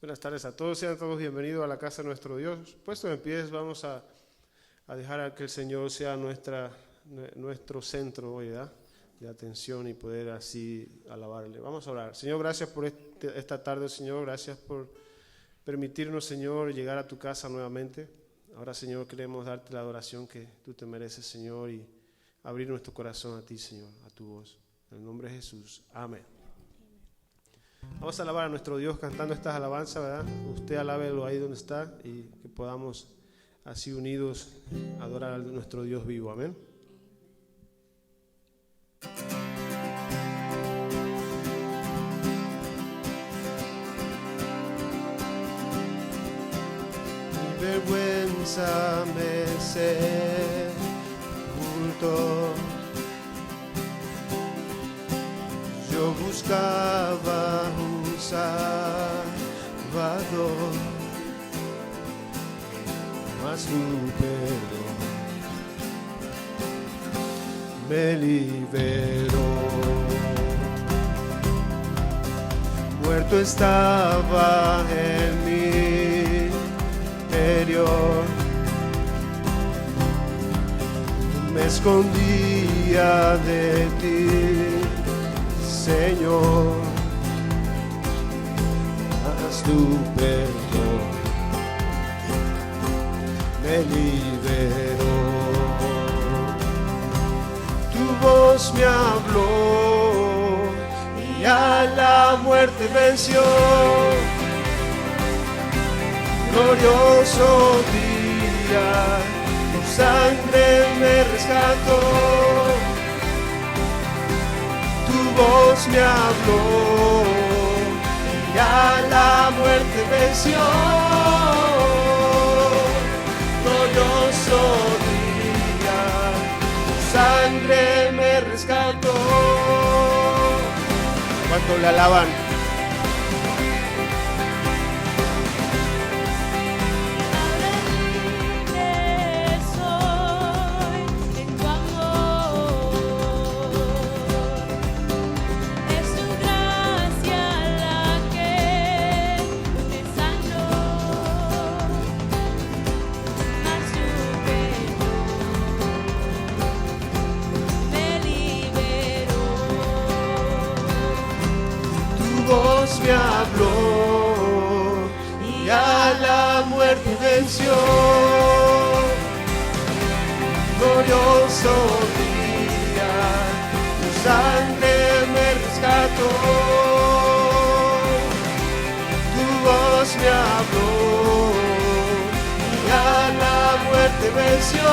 Buenas tardes a todos, sean todos bienvenidos a la casa de nuestro Dios. Puestos en pies, vamos a dejar a que el Señor sea nuestro centro hoy, ¿verdad? De atención y poder así alabarle. Vamos a orar. Señor, gracias por esta tarde, Señor, gracias por permitirnos, Señor, llegar a tu casa nuevamente. Ahora, Señor, queremos darte la adoración que tú te mereces, Señor, y abrir nuestro corazón a ti, Señor, a tu voz. En el nombre de Jesús. Amén. Vamos a alabar a nuestro Dios cantando estas alabanzas, ¿verdad? Usted alábelo ahí donde está y que podamos así unidos adorar a nuestro Dios vivo. Amén. Mi vergüenza me sepultó. Yo buscaba un Salvador, mas tu perdón me liberó. Muerto estaba en mi interior, me escondía de ti, Señor, mas tu perdón me liberó. Tu voz me habló y a la muerte venció. Glorioso día, tu sangre me rescató. Tu voz me habló y a la muerte venció. Glorioso día, tu sangre me rescató. ¿Cuánto le alaban? Me habló y a la muerte venció. Glorioso día, tu sangre me rescató. Tu voz me habló y a la muerte venció.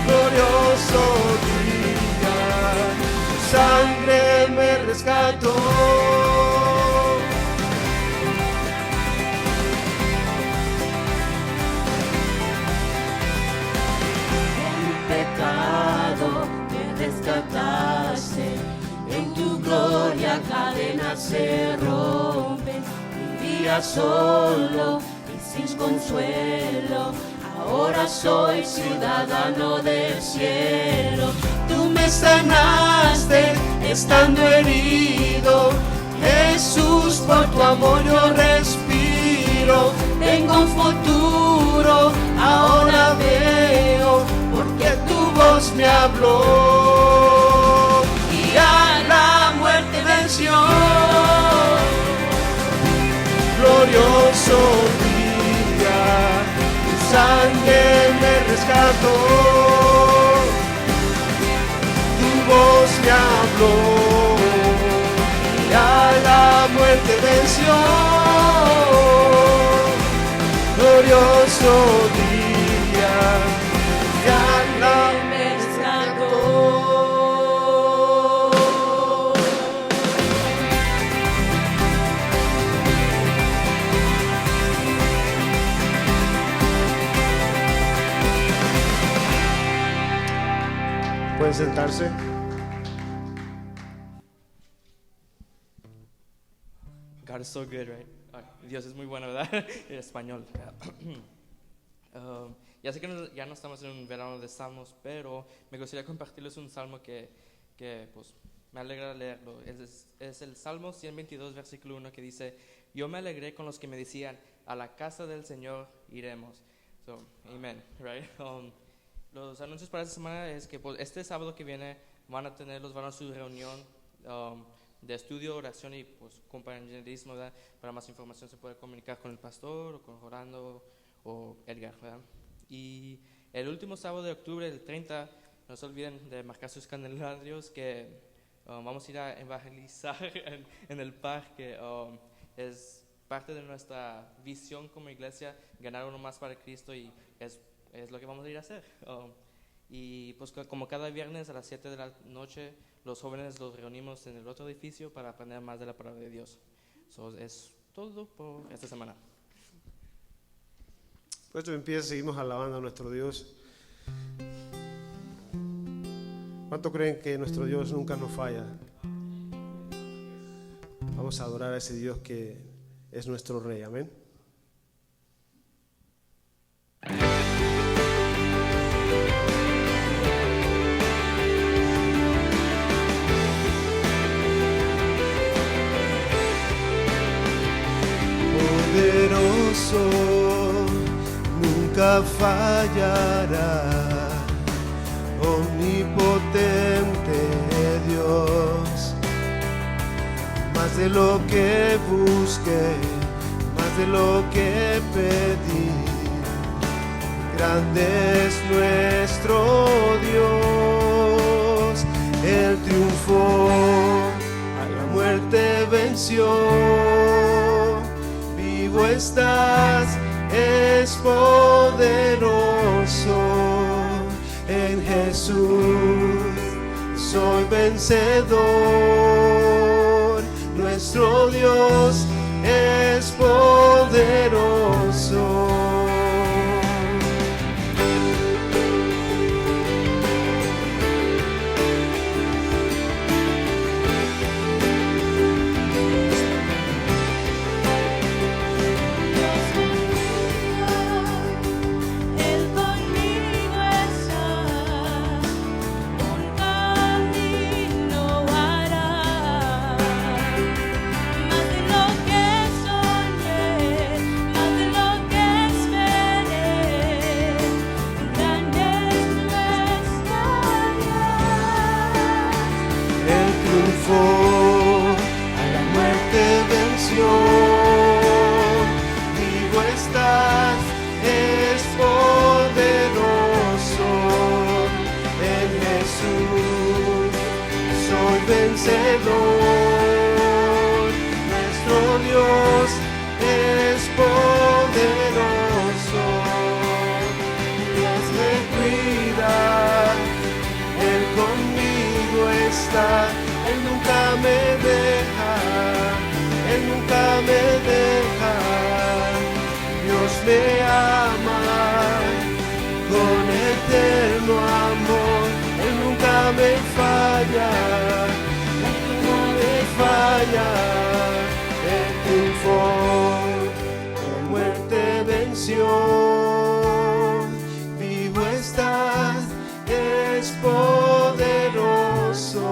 Glorioso día, tu sangre me rescató. En pecado me rescataste, en tu gloria cadenas se rompen. Vivía solo y sin consuelo, ahora soy ciudadano del cielo. Tú me sanaste estando herido, Jesús, por tu amor yo respiro. Tengo un futuro, ahora veo, porque tu voz me habló y a la muerte venció. Glorioso día, tu sangre me rescató. Voz me habló y a la muerte venció. Glorioso día, y a la me rescató. Pueden sentarse. God is so good, right? Dios es muy bueno, ¿verdad? En español. Ya sé que ya no estamos en un verano de salmos, pero me gustaría compartirles un salmo que pues me alegra leerlo. Es el Salmo 122, versículo 1, que dice: yo me alegré con los que me decían, a la casa del Señor iremos. So, amen, right? Los anuncios para esta semana es que pues, este sábado que viene van a tener los varones su reunión de estudio, oración y pues compañerismo, ¿verdad? Para más información se puede comunicar con el pastor o con Rolando o Edgar, ¿verdad? Y el último sábado de octubre, el 30, no se olviden de marcar sus calendarios que vamos a ir a evangelizar en el parque. Es parte de nuestra visión como iglesia, ganar uno más para Cristo, y es lo que vamos a ir a hacer. Y pues como cada viernes a las 7 de la noche, los jóvenes los reunimos en el otro edificio para aprender más de la palabra de Dios. Es todo por esta semana. Puesto en pie, seguimos alabando a nuestro Dios. ¿Cuánto creen que nuestro Dios nunca nos falla? Vamos a adorar a ese Dios que es nuestro Rey. Amén. Poderoso, nunca fallará, omnipotente Dios, más de lo que busque, más de lo que pedí, grande es nuestro Dios. Él triunfó, a la muerte venció, vivo estás, es poderoso. En Jesús soy vencedor, nuestro Dios es poderoso. Vivo estás, es poderoso. En Jesús soy vencedor, nuestro Dios es poderoso. Dios me cuida, Él conmigo está, Él nunca me deja, Él nunca me deja. Dios me ama con eterno amor, Él nunca me falla, Él nunca me falla. Él triunfó, la muerte venció, vivo estás, es poderoso.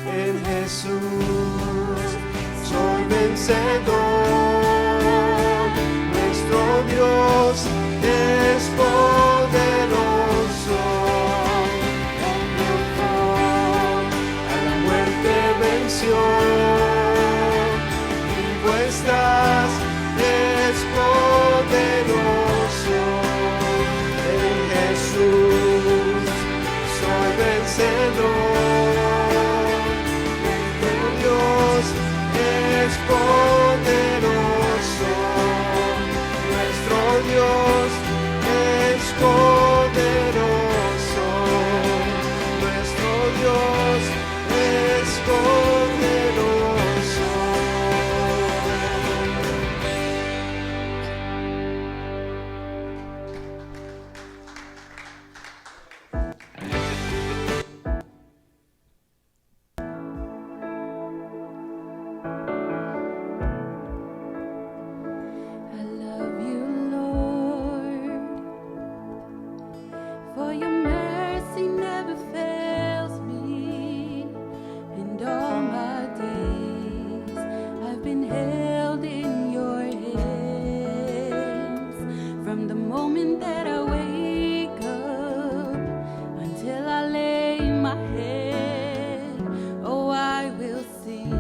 En Jesús soy vencedor, nuestro Dios es poderoso. Él triunfó, a la muerte venció, vivo estás, es poderoso. En Jesús soy vencedor, nuestro Dios es poderoso, nuestro Dios es poderoso, nuestro Dios es poderoso. been held in your hands from the moment that I wake up until I lay my head. Oh, I will sing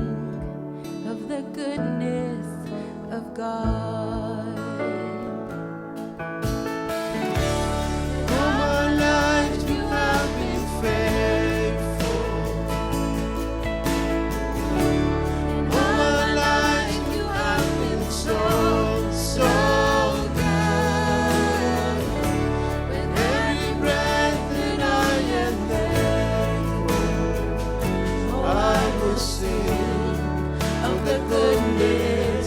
of the goodness of God. All my life you have been faithful. All my life you have been so, so good. With every breath that I am able, I will sing of the goodness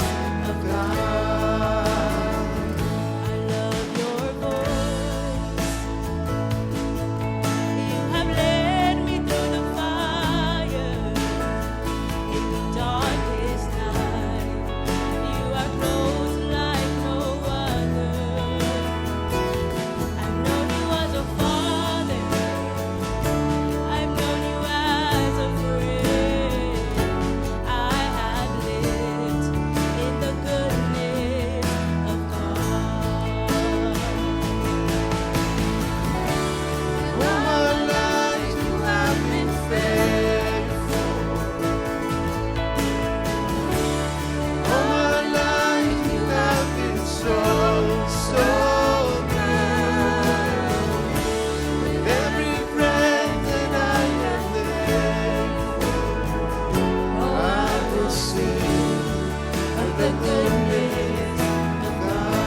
of God. I love your voice. You have led me through the fire in the darkest night. You are close like no other. I've known you as a father. I've known you as a friend. I have lived in the goodness of God. All my life you have been faithful. All my life you have been so, so good. With every breath that I am able, I will sing of the goodness of God.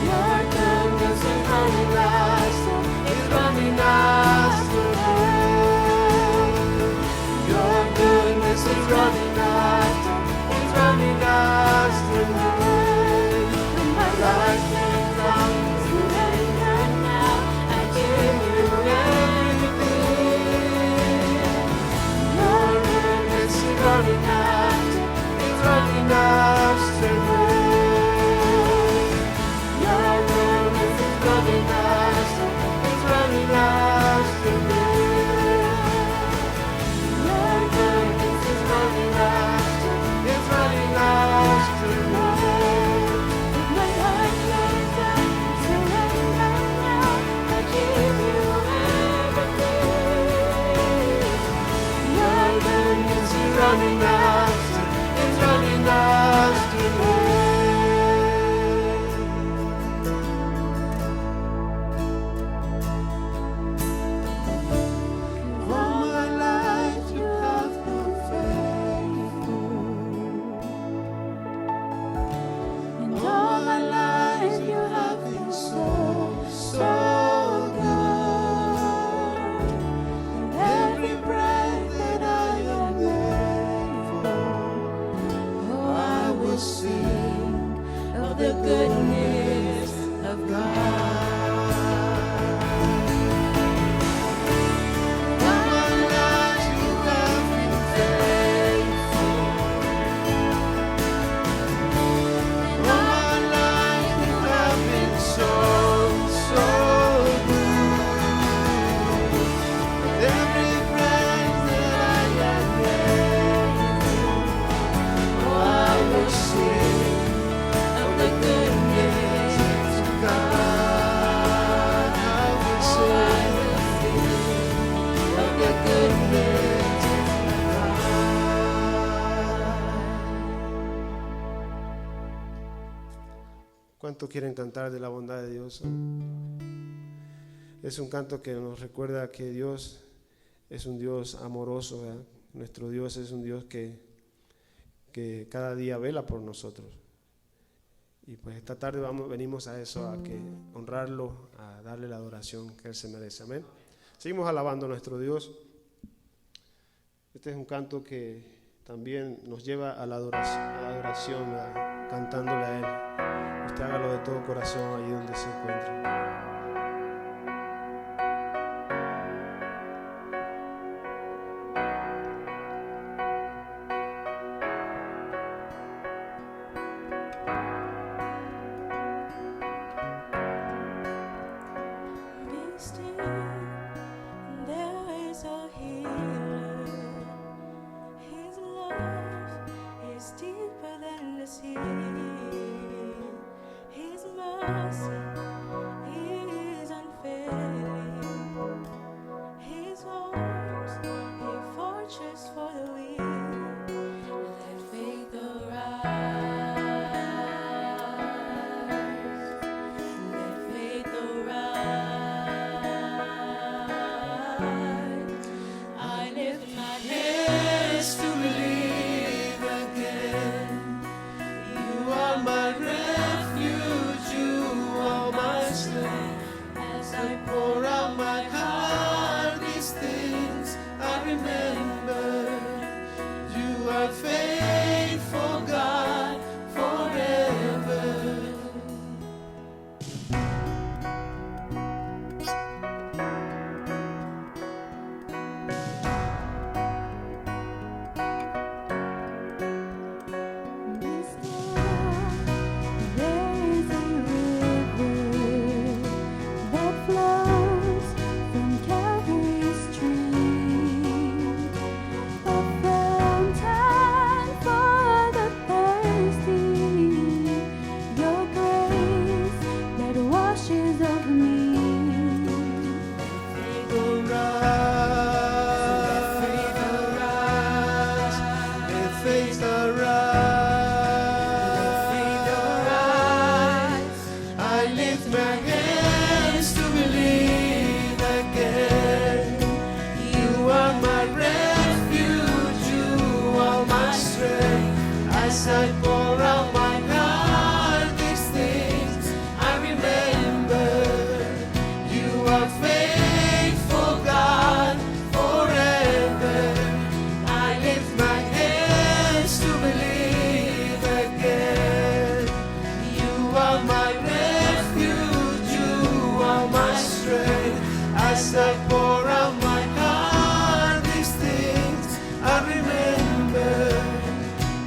Your goodness is running after, it's running after me. Your goodness is running after, it's running after me. When my life lays down to surrender now, I give you everything. Your goodness is running after, it's running after me. Your goodness is running after, it's running after me. Your goodness is running after, it's running after me. With my life laid down, surrender now, I give you everything. Your goodness is running after, it's running after me. All my life you have been faithful. And all my life you have been so, so good. And every breath that I am able, oh, I will sing of the goodness of God. All my life you have been faithful. All my life you have been so, so good. With every breath that I am able, oh, I will sing of the goodness of God. I will sing of the goodness of God. ¿Cuántos quieren cantar de la bondad de Dios? Es un canto que nos recuerda que Dios es un Dios amoroso, ¿verdad? Nuestro Dios es un Dios que cada día vela por nosotros. Y pues esta tarde venimos a eso, a que honrarlo, a darle la adoración que Él se merece. Amén. Seguimos alabando a nuestro Dios. Este es un canto que también nos lleva a la adoración, cantándole a Él. Usted hágalo de todo corazón ahí donde se encuentre. Be still, there is a healer mercy is unfailing. His arms a fortress for the weak. Let faith arise. Let faith arise. I lift my hands to believe again. You are my refuge, you are my strength. As I pour out my heart, these things I remember. You are faithful, God, forever. There is a river that flows from Calvary's stream, a fountain for the thirsty. Your grace that washes over me. Let faith arise. I lift my hands to believe again. You are my refuge, you are my strength. As I pour out my heart, these things I remember. You are faithful, God, forever. I lift my hands to believe again. You are my refuge, you are my strength. As I pour out my heart, these things I remember.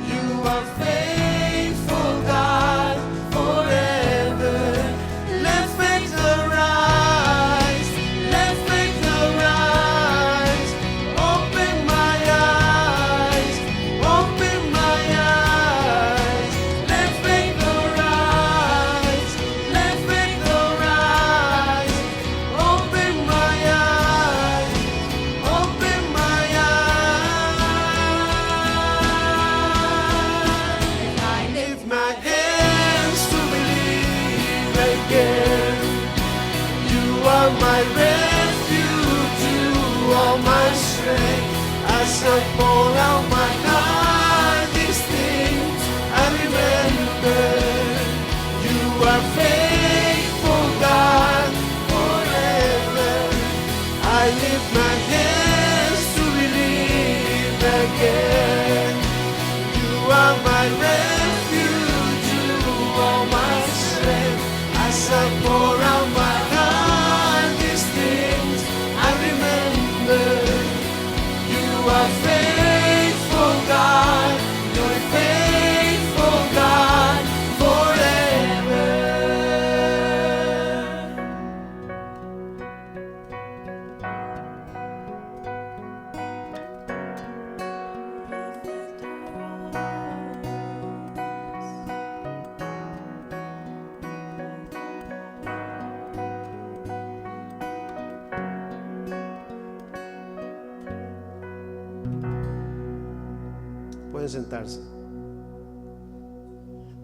You are faithful, God, forever. Let faith arise. Let faith arise. Open my eyes. Open my eyes. Let faith arise. Let faith arise. Open my eyes. Open my eyes. I lift my hands to believe again. You are my refuge, you are my strength. As I pour out my heart, these things I remember. You are faithful, God, forever. I lift my hands to believe again. You are my refuge, you are my strength. As I pour out my heart, these things I remember. You are faithful, God, you're faithful, God, forever. Pueden sentarse.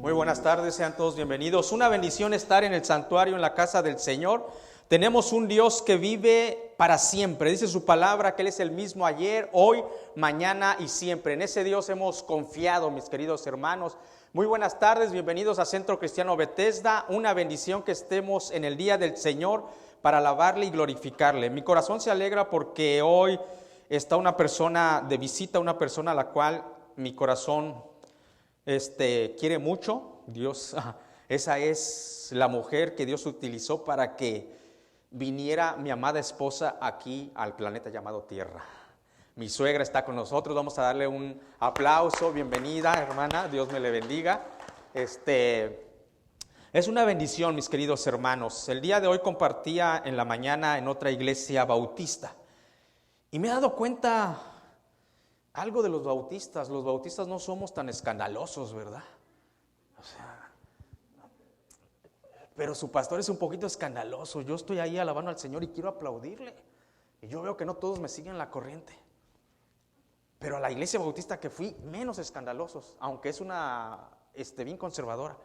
Muy buenas tardes, sean todos bienvenidos. Una bendición estar en el santuario, en la casa del Señor. Tenemos un Dios que vive para siempre. Dice su palabra que Él es el mismo ayer, hoy, mañana y siempre. En ese Dios hemos confiado, mis queridos hermanos. Muy buenas tardes, bienvenidos a Centro Cristiano Bethesda. Una bendición que estemos en el día del Señor para alabarle y glorificarle. Mi corazón se alegra porque hoy está una persona de visita, una persona a la cual mi corazón quiere mucho. Dios, esa es la mujer que Dios utilizó para que viniera mi amada esposa aquí al planeta llamado Tierra. Mi suegra está con nosotros, vamos a darle un aplauso. Bienvenida, hermana, Dios me le bendiga. Es una bendición, mis queridos hermanos. El día de hoy compartía en la mañana en otra iglesia bautista y me he dado cuenta algo de los bautistas. Los bautistas no somos tan escandalosos, ¿verdad? O sea, pero su pastor es un poquito escandaloso. Yo estoy ahí alabando al Señor y quiero aplaudirle. Y yo veo que no todos me siguen la corriente. Pero a la iglesia bautista que fui, menos escandalosos, aunque es una bien conservadora.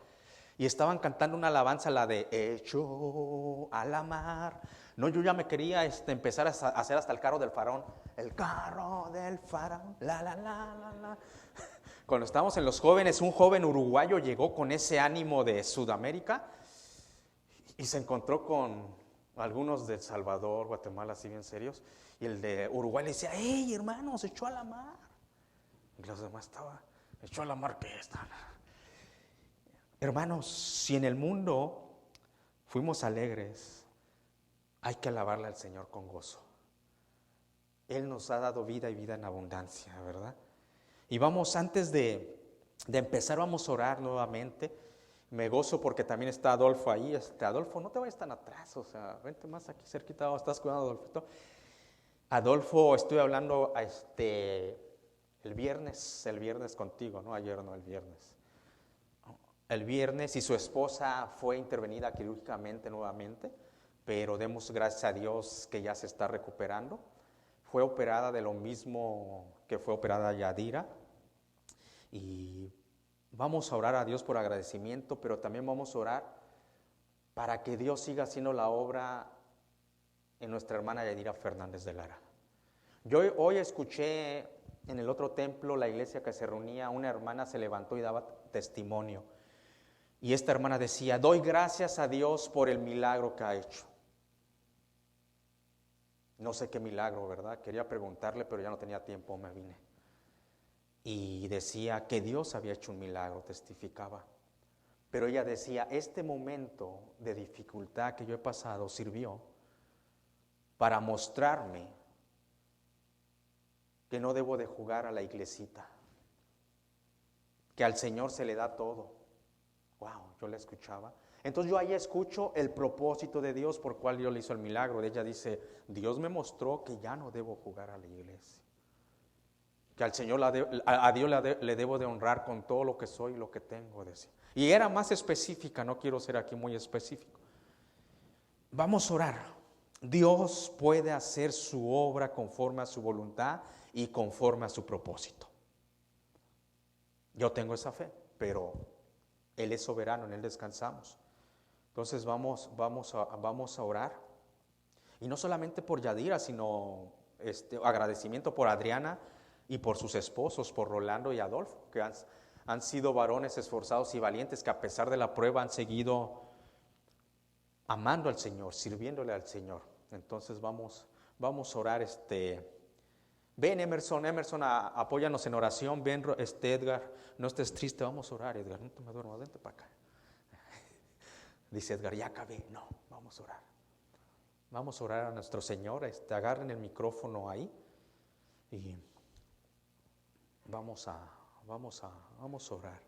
Y estaban cantando una alabanza, la de Hecho a la mar. No, yo ya me quería empezar a hacer hasta el carro del faraón. El carro del faraón, la, la, la, la, la. Cuando estábamos en los jóvenes, un joven uruguayo llegó con ese ánimo de Sudamérica y se encontró con algunos de El Salvador, Guatemala, así bien serios. Y el de Uruguay le decía, ¡hey, hermanos, echó a la mar! Y los demás estaban, echó a la mar, ¿qué están? Hermanos, si en el mundo fuimos alegres, hay que alabarle al Señor con gozo. Él nos ha dado vida y vida en abundancia, ¿verdad? Y vamos, antes de empezar, vamos a orar nuevamente. Me gozo porque también está Adolfo ahí. Adolfo, no te vayas tan atrás, o sea, vente más aquí cerquita, estás cuidando, Adolfito. Adolfo, estuve hablando el viernes contigo, ¿no? Ayer no, el viernes. El viernes, y su esposa fue intervenida quirúrgicamente nuevamente, pero demos gracias a Dios que ya se está recuperando. Fue operada de lo mismo que fue operada Yadira, y vamos a orar a Dios por agradecimiento, pero también vamos a orar para que Dios siga haciendo la obra en nuestra hermana Yadira Fernández de Lara. Yo hoy escuché en el otro templo, la iglesia que se reunía, una hermana se levantó y daba testimonio. Y esta hermana decía, doy gracias a Dios por el milagro que ha hecho. No sé qué milagro, ¿verdad? Quería preguntarle, pero ya no tenía tiempo, me vine. Y decía que Dios había hecho un milagro, testificaba. Pero ella decía, este momento de dificultad que yo he pasado sirvió para mostrarme que no debo de jugar a la iglesita, que al Señor se le da todo. Wow, yo la escuchaba. Entonces yo ahí escucho el propósito de Dios por cual Dios le hizo el milagro. Ella dice, Dios me mostró que ya no debo jugar a la iglesia, que al Señor, a Dios le debo de honrar con todo lo que soy y lo que tengo, decía. Y era más específica, no quiero ser aquí muy específico. Vamos a orar. Dios puede hacer su obra conforme a su voluntad y conforme a su propósito. Yo tengo esa fe, pero Él es soberano, en Él descansamos. Entonces vamos a orar. Y no solamente por Yadira, sino agradecimiento por Adriana y por sus esposos, por Rolando y Adolfo, que han sido varones esforzados y valientes, que a pesar de la prueba han seguido amando al Señor, sirviéndole al Señor. Entonces vamos a orar. Ven Emerson, apóyanos en oración. Ven Edgar, no estés triste, vamos a orar, Edgar, no te me duermas, vente para acá. Dice Edgar, ya acabé. No, vamos a orar. Vamos a orar a nuestro Señor. Agarren el micrófono ahí y vamos a orar.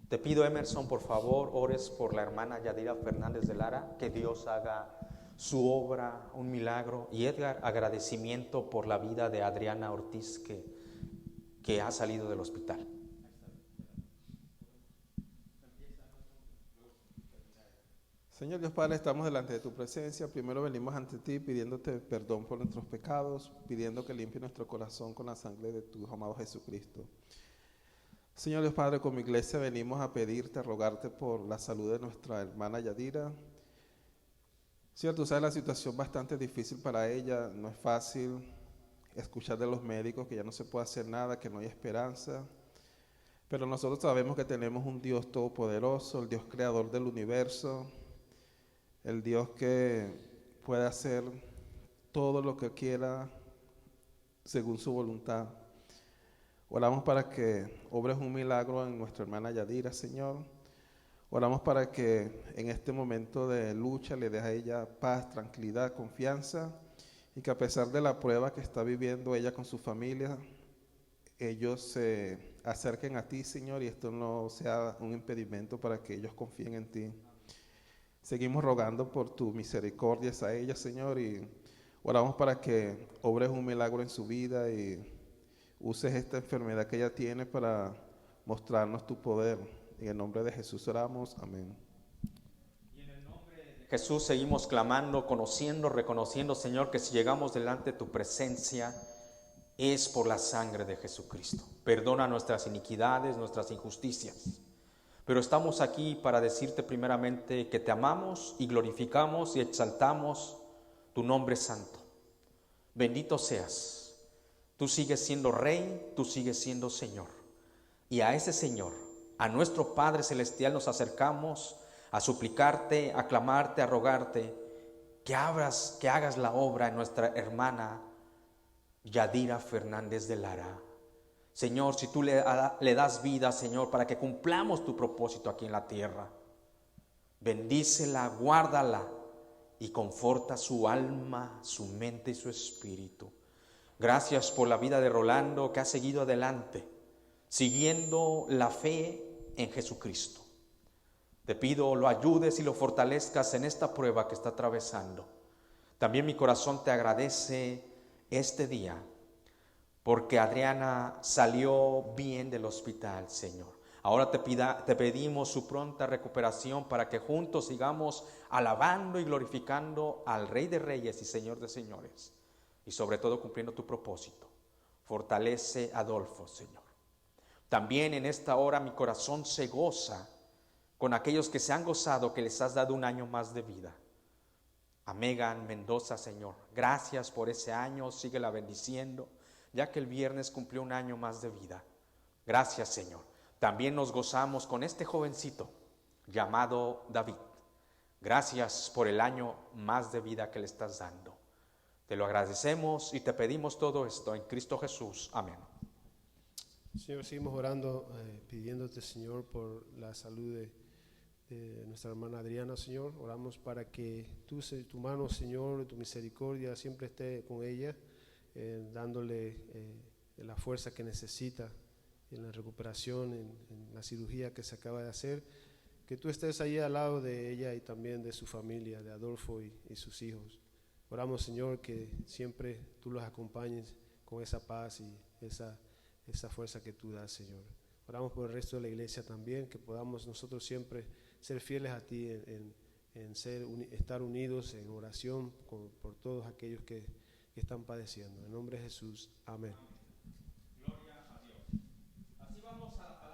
Te pido, Emerson, por favor, ores por la hermana Yadira Fernández de Lara, que Dios haga su obra, un milagro. Y Edgar, agradecimiento por la vida de Adriana Ortiz, que ha salido del hospital. Señor Dios Padre, estamos delante de tu presencia. Primero venimos ante ti pidiéndote perdón por nuestros pecados, pidiendo que limpie nuestro corazón con la sangre de tu amado Jesucristo. Señor Dios Padre, con mi iglesia venimos a pedirte, a rogarte por la salud de nuestra hermana Yadira. Señor, tú sabes la situación bastante difícil para ella, no es fácil escuchar de los médicos que ya no se puede hacer nada, que no hay esperanza. Pero nosotros sabemos que tenemos un Dios todopoderoso, el Dios creador del universo, el Dios que puede hacer todo lo que quiera según su voluntad. Oramos para que obres un milagro en nuestra hermana Yadira, Señor. Oramos para que en este momento de lucha le des a ella paz, tranquilidad, confianza, y que a pesar de la prueba que está viviendo ella con su familia, ellos se acerquen a ti, Señor, y esto no sea un impedimento para que ellos confíen en ti. Seguimos rogando por tu misericordia a ella, Señor, y oramos para que obres un milagro en su vida y uses esta enfermedad que ella tiene para mostrarnos tu poder. En el nombre de Jesús oramos. Amén. Jesús, seguimos clamando, conociendo, reconociendo, Señor, que si llegamos delante de tu presencia es por la sangre de Jesucristo. Perdona nuestras iniquidades, nuestras injusticias. Pero estamos aquí para decirte primeramente que te amamos y glorificamos y exaltamos tu nombre santo. Bendito seas. Tú sigues siendo Rey, tú sigues siendo Señor. Y a ese Señor, a nuestro Padre Celestial, nos acercamos a suplicarte, a clamarte, a rogarte que hagas la obra en nuestra hermana Yadira Fernández de Lara. Señor, si tú le das vida, Señor, para que cumplamos tu propósito aquí en la tierra, bendícela, guárdala y conforta su alma, su mente y su espíritu. Gracias por la vida de Rolando, que ha seguido adelante, siguiendo la fe en Jesucristo. Te pido lo ayudes y lo fortalezcas en esta prueba que está atravesando. También mi corazón te agradece este día, porque Adriana salió bien del hospital, Señor. Ahora te pedimos su pronta recuperación para que juntos sigamos alabando y glorificando al Rey de Reyes y Señor de Señores. Y sobre todo cumpliendo tu propósito. Fortalece a Adolfo, Señor. También en esta hora mi corazón se goza con aquellos que se han gozado, que les has dado un año más de vida. A Megan Mendoza, Señor, gracias por ese año, síguela bendiciendo, ya que el viernes cumplió un año más de vida. Gracias, Señor. También nos gozamos con este jovencito llamado David. Gracias por el año más de vida que le estás dando. Te lo agradecemos y te pedimos todo esto en Cristo Jesús. Amén. Señor, seguimos orando, pidiéndote, Señor, por la salud de nuestra hermana Adriana, Señor. Oramos para que tu mano, Señor, tu misericordia siempre esté con ella, dándole la fuerza que necesita en la recuperación, en la cirugía que se acaba de hacer. Que tú estés ahí al lado de ella y también de su familia, de Adolfo y sus hijos. Oramos, Señor, que siempre tú los acompañes con esa paz y esa fuerza que tú das, Señor. Oramos por el resto de la iglesia también, que podamos nosotros siempre ser fieles a ti estar unidos en oración por todos aquellos que están padeciendo. En nombre de Jesús, amén.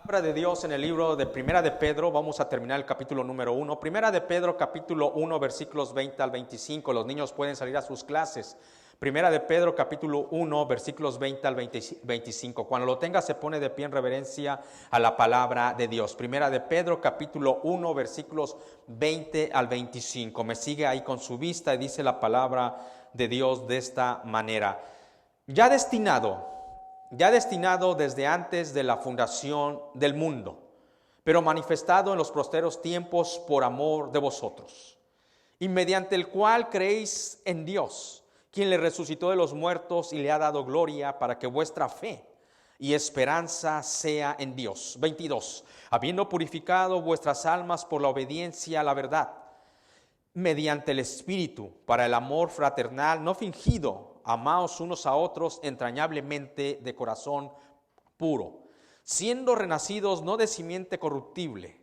Palabra de Dios en el libro de Primera de Pedro. Vamos a terminar el capítulo número 1. Primera de Pedro, capítulo 1, versículos 20 al 25. Los niños pueden salir a sus clases. Primera de Pedro, capítulo 1, versículos 20 al 25. Cuando lo tenga, se pone de pie en reverencia a la palabra de Dios. Primera de Pedro, capítulo 1, versículos 20 al 25. Me sigue ahí con su vista y dice la palabra de Dios de esta manera. Ya destinado desde antes de la fundación del mundo, pero manifestado en los posteros tiempos por amor de vosotros, y mediante el cual creéis en Dios, quien le resucitó de los muertos y le ha dado gloria, para que vuestra fe y esperanza sea en Dios. 22. Habiendo purificado vuestras almas por la obediencia a la verdad, mediante el Espíritu, para el amor fraternal no fingido, amaos unos a otros entrañablemente de corazón puro, siendo renacidos no de simiente corruptible,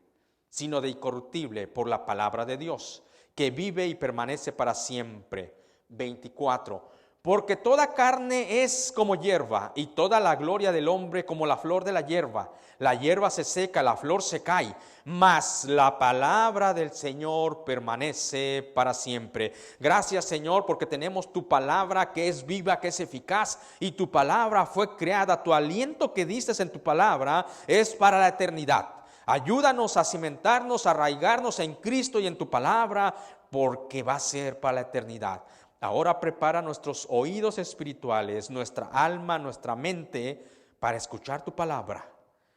sino de incorruptible, por la palabra de Dios, que vive y permanece para siempre. 24. Porque toda carne es como hierba, y toda la gloria del hombre como la flor de la hierba. La hierba se seca, la flor se cae, mas la palabra del Señor permanece para siempre. Gracias, Señor, porque tenemos tu palabra que es viva, que es eficaz, y tu palabra fue creada. Tu aliento que dices en tu palabra es para la eternidad. Ayúdanos a cimentarnos, a arraigarnos en Cristo y en tu palabra, porque va a ser para la eternidad. Ahora prepara nuestros oídos espirituales, nuestra alma, nuestra mente, para escuchar tu palabra,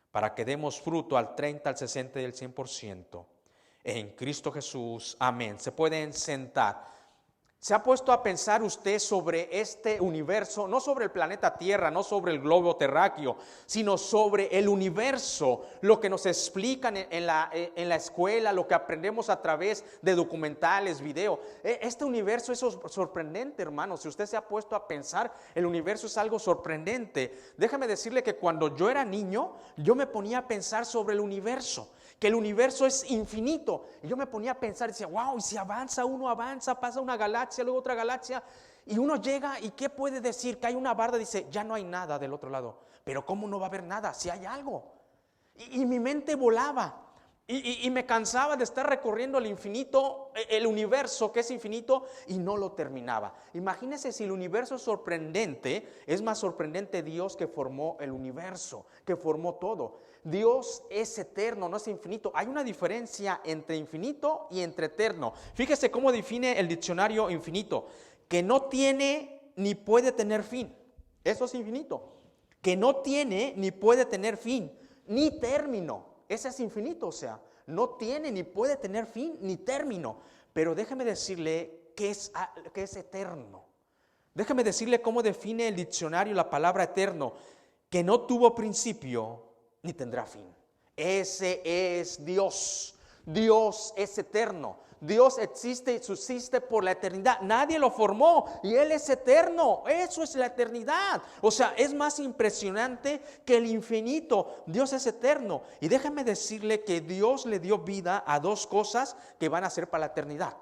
para que demos fruto al 30, al 60 y al 100%. En Cristo Jesús, amén. Se pueden sentar. ¿Se ha puesto a pensar usted sobre este universo? No sobre el planeta Tierra, no sobre el globo terráqueo, sino sobre el universo, lo que nos explican en la escuela, lo que aprendemos a través de documentales, video. Este universo es sorprendente, hermano. Si usted se ha puesto a pensar, el universo es algo sorprendente. Déjame decirle que cuando yo era niño, yo me ponía a pensar sobre el universo. que el universo es infinito. Y yo me ponía a pensar, decía, wow, y si avanza, pasa una galaxia, luego otra galaxia, y uno llega, ¿y qué puede decir? Que hay una barda, dice, ya no hay nada del otro lado. Pero ¿cómo no va a haber nada si hay algo? Y mi mente volaba. Y me cansaba de estar recorriendo el infinito, el universo que es infinito, y no lo terminaba. Imagínense, si el universo es sorprendente, es más sorprendente Dios que formó el universo, que formó todo. Dios es eterno, no es infinito. Hay una diferencia entre infinito y entre eterno. Fíjese cómo define el diccionario infinito: que no tiene ni puede tener fin. Eso es infinito. Que no tiene ni puede tener fin, ni término. Ese es infinito, o sea, no tiene ni puede tener fin ni término. Pero déjeme decirle que es eterno. Déjeme decirle cómo define el diccionario la palabra eterno: que no tuvo principio ni tendrá fin. Ese es Dios. Dios es eterno. Dios existe y subsiste por la eternidad. Nadie lo formó y Él es eterno. Eso es la eternidad. O sea, es más impresionante que el infinito. Dios es eterno. Y déjame decirle que Dios le dio vida a dos cosas que van a ser para la eternidad.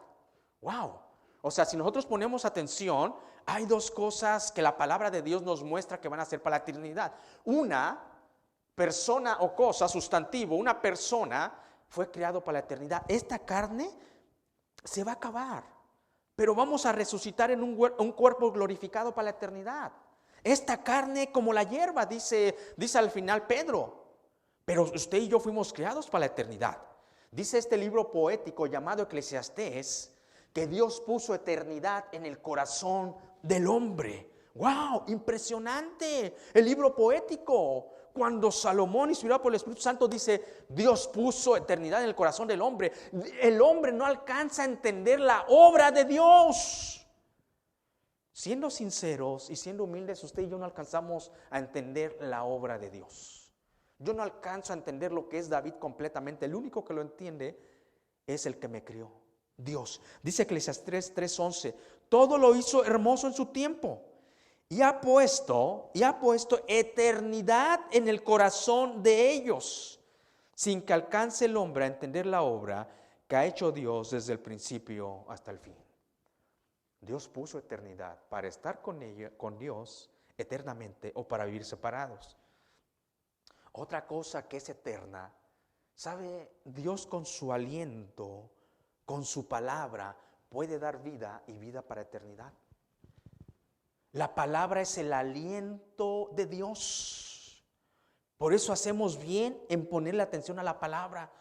Wow. O sea, si nosotros ponemos atención, hay dos cosas que la palabra de Dios nos muestra que van a ser para la eternidad. Una persona o cosa, sustantivo, una persona fue creado para la eternidad. Esta carne se va a acabar, pero vamos a resucitar en un cuerpo glorificado para la eternidad. Esta carne como la hierba, dice al final Pedro, pero usted y yo fuimos creados para la eternidad. Dice este libro poético llamado Eclesiastés que Dios puso eternidad en el corazón del hombre. ¡Wow! Impresionante. El libro poético, cuando Salomón, inspirado por el Espíritu Santo, dice, Dios puso eternidad en el corazón del hombre. El hombre no alcanza a entender la obra de Dios. Siendo sinceros y siendo humildes, usted y yo no alcanzamos a entender la obra de Dios. Yo no alcanzo a entender lo que es David completamente. El único que lo entiende es el que me crió, Dios. Dice Eclesiastés 3:11, todo lo hizo hermoso en su tiempo. Y ha puesto eternidad en el corazón de ellos, sin que alcance el hombre a entender la obra que ha hecho Dios desde el principio hasta el fin. Dios puso eternidad para estar con Dios eternamente o para vivir separados. Otra cosa que es eterna, ¿sabe? Dios con su aliento, con su palabra, puede dar vida y vida para eternidad. La palabra es el aliento de Dios. Por eso hacemos bien en ponerle atención a la palabra,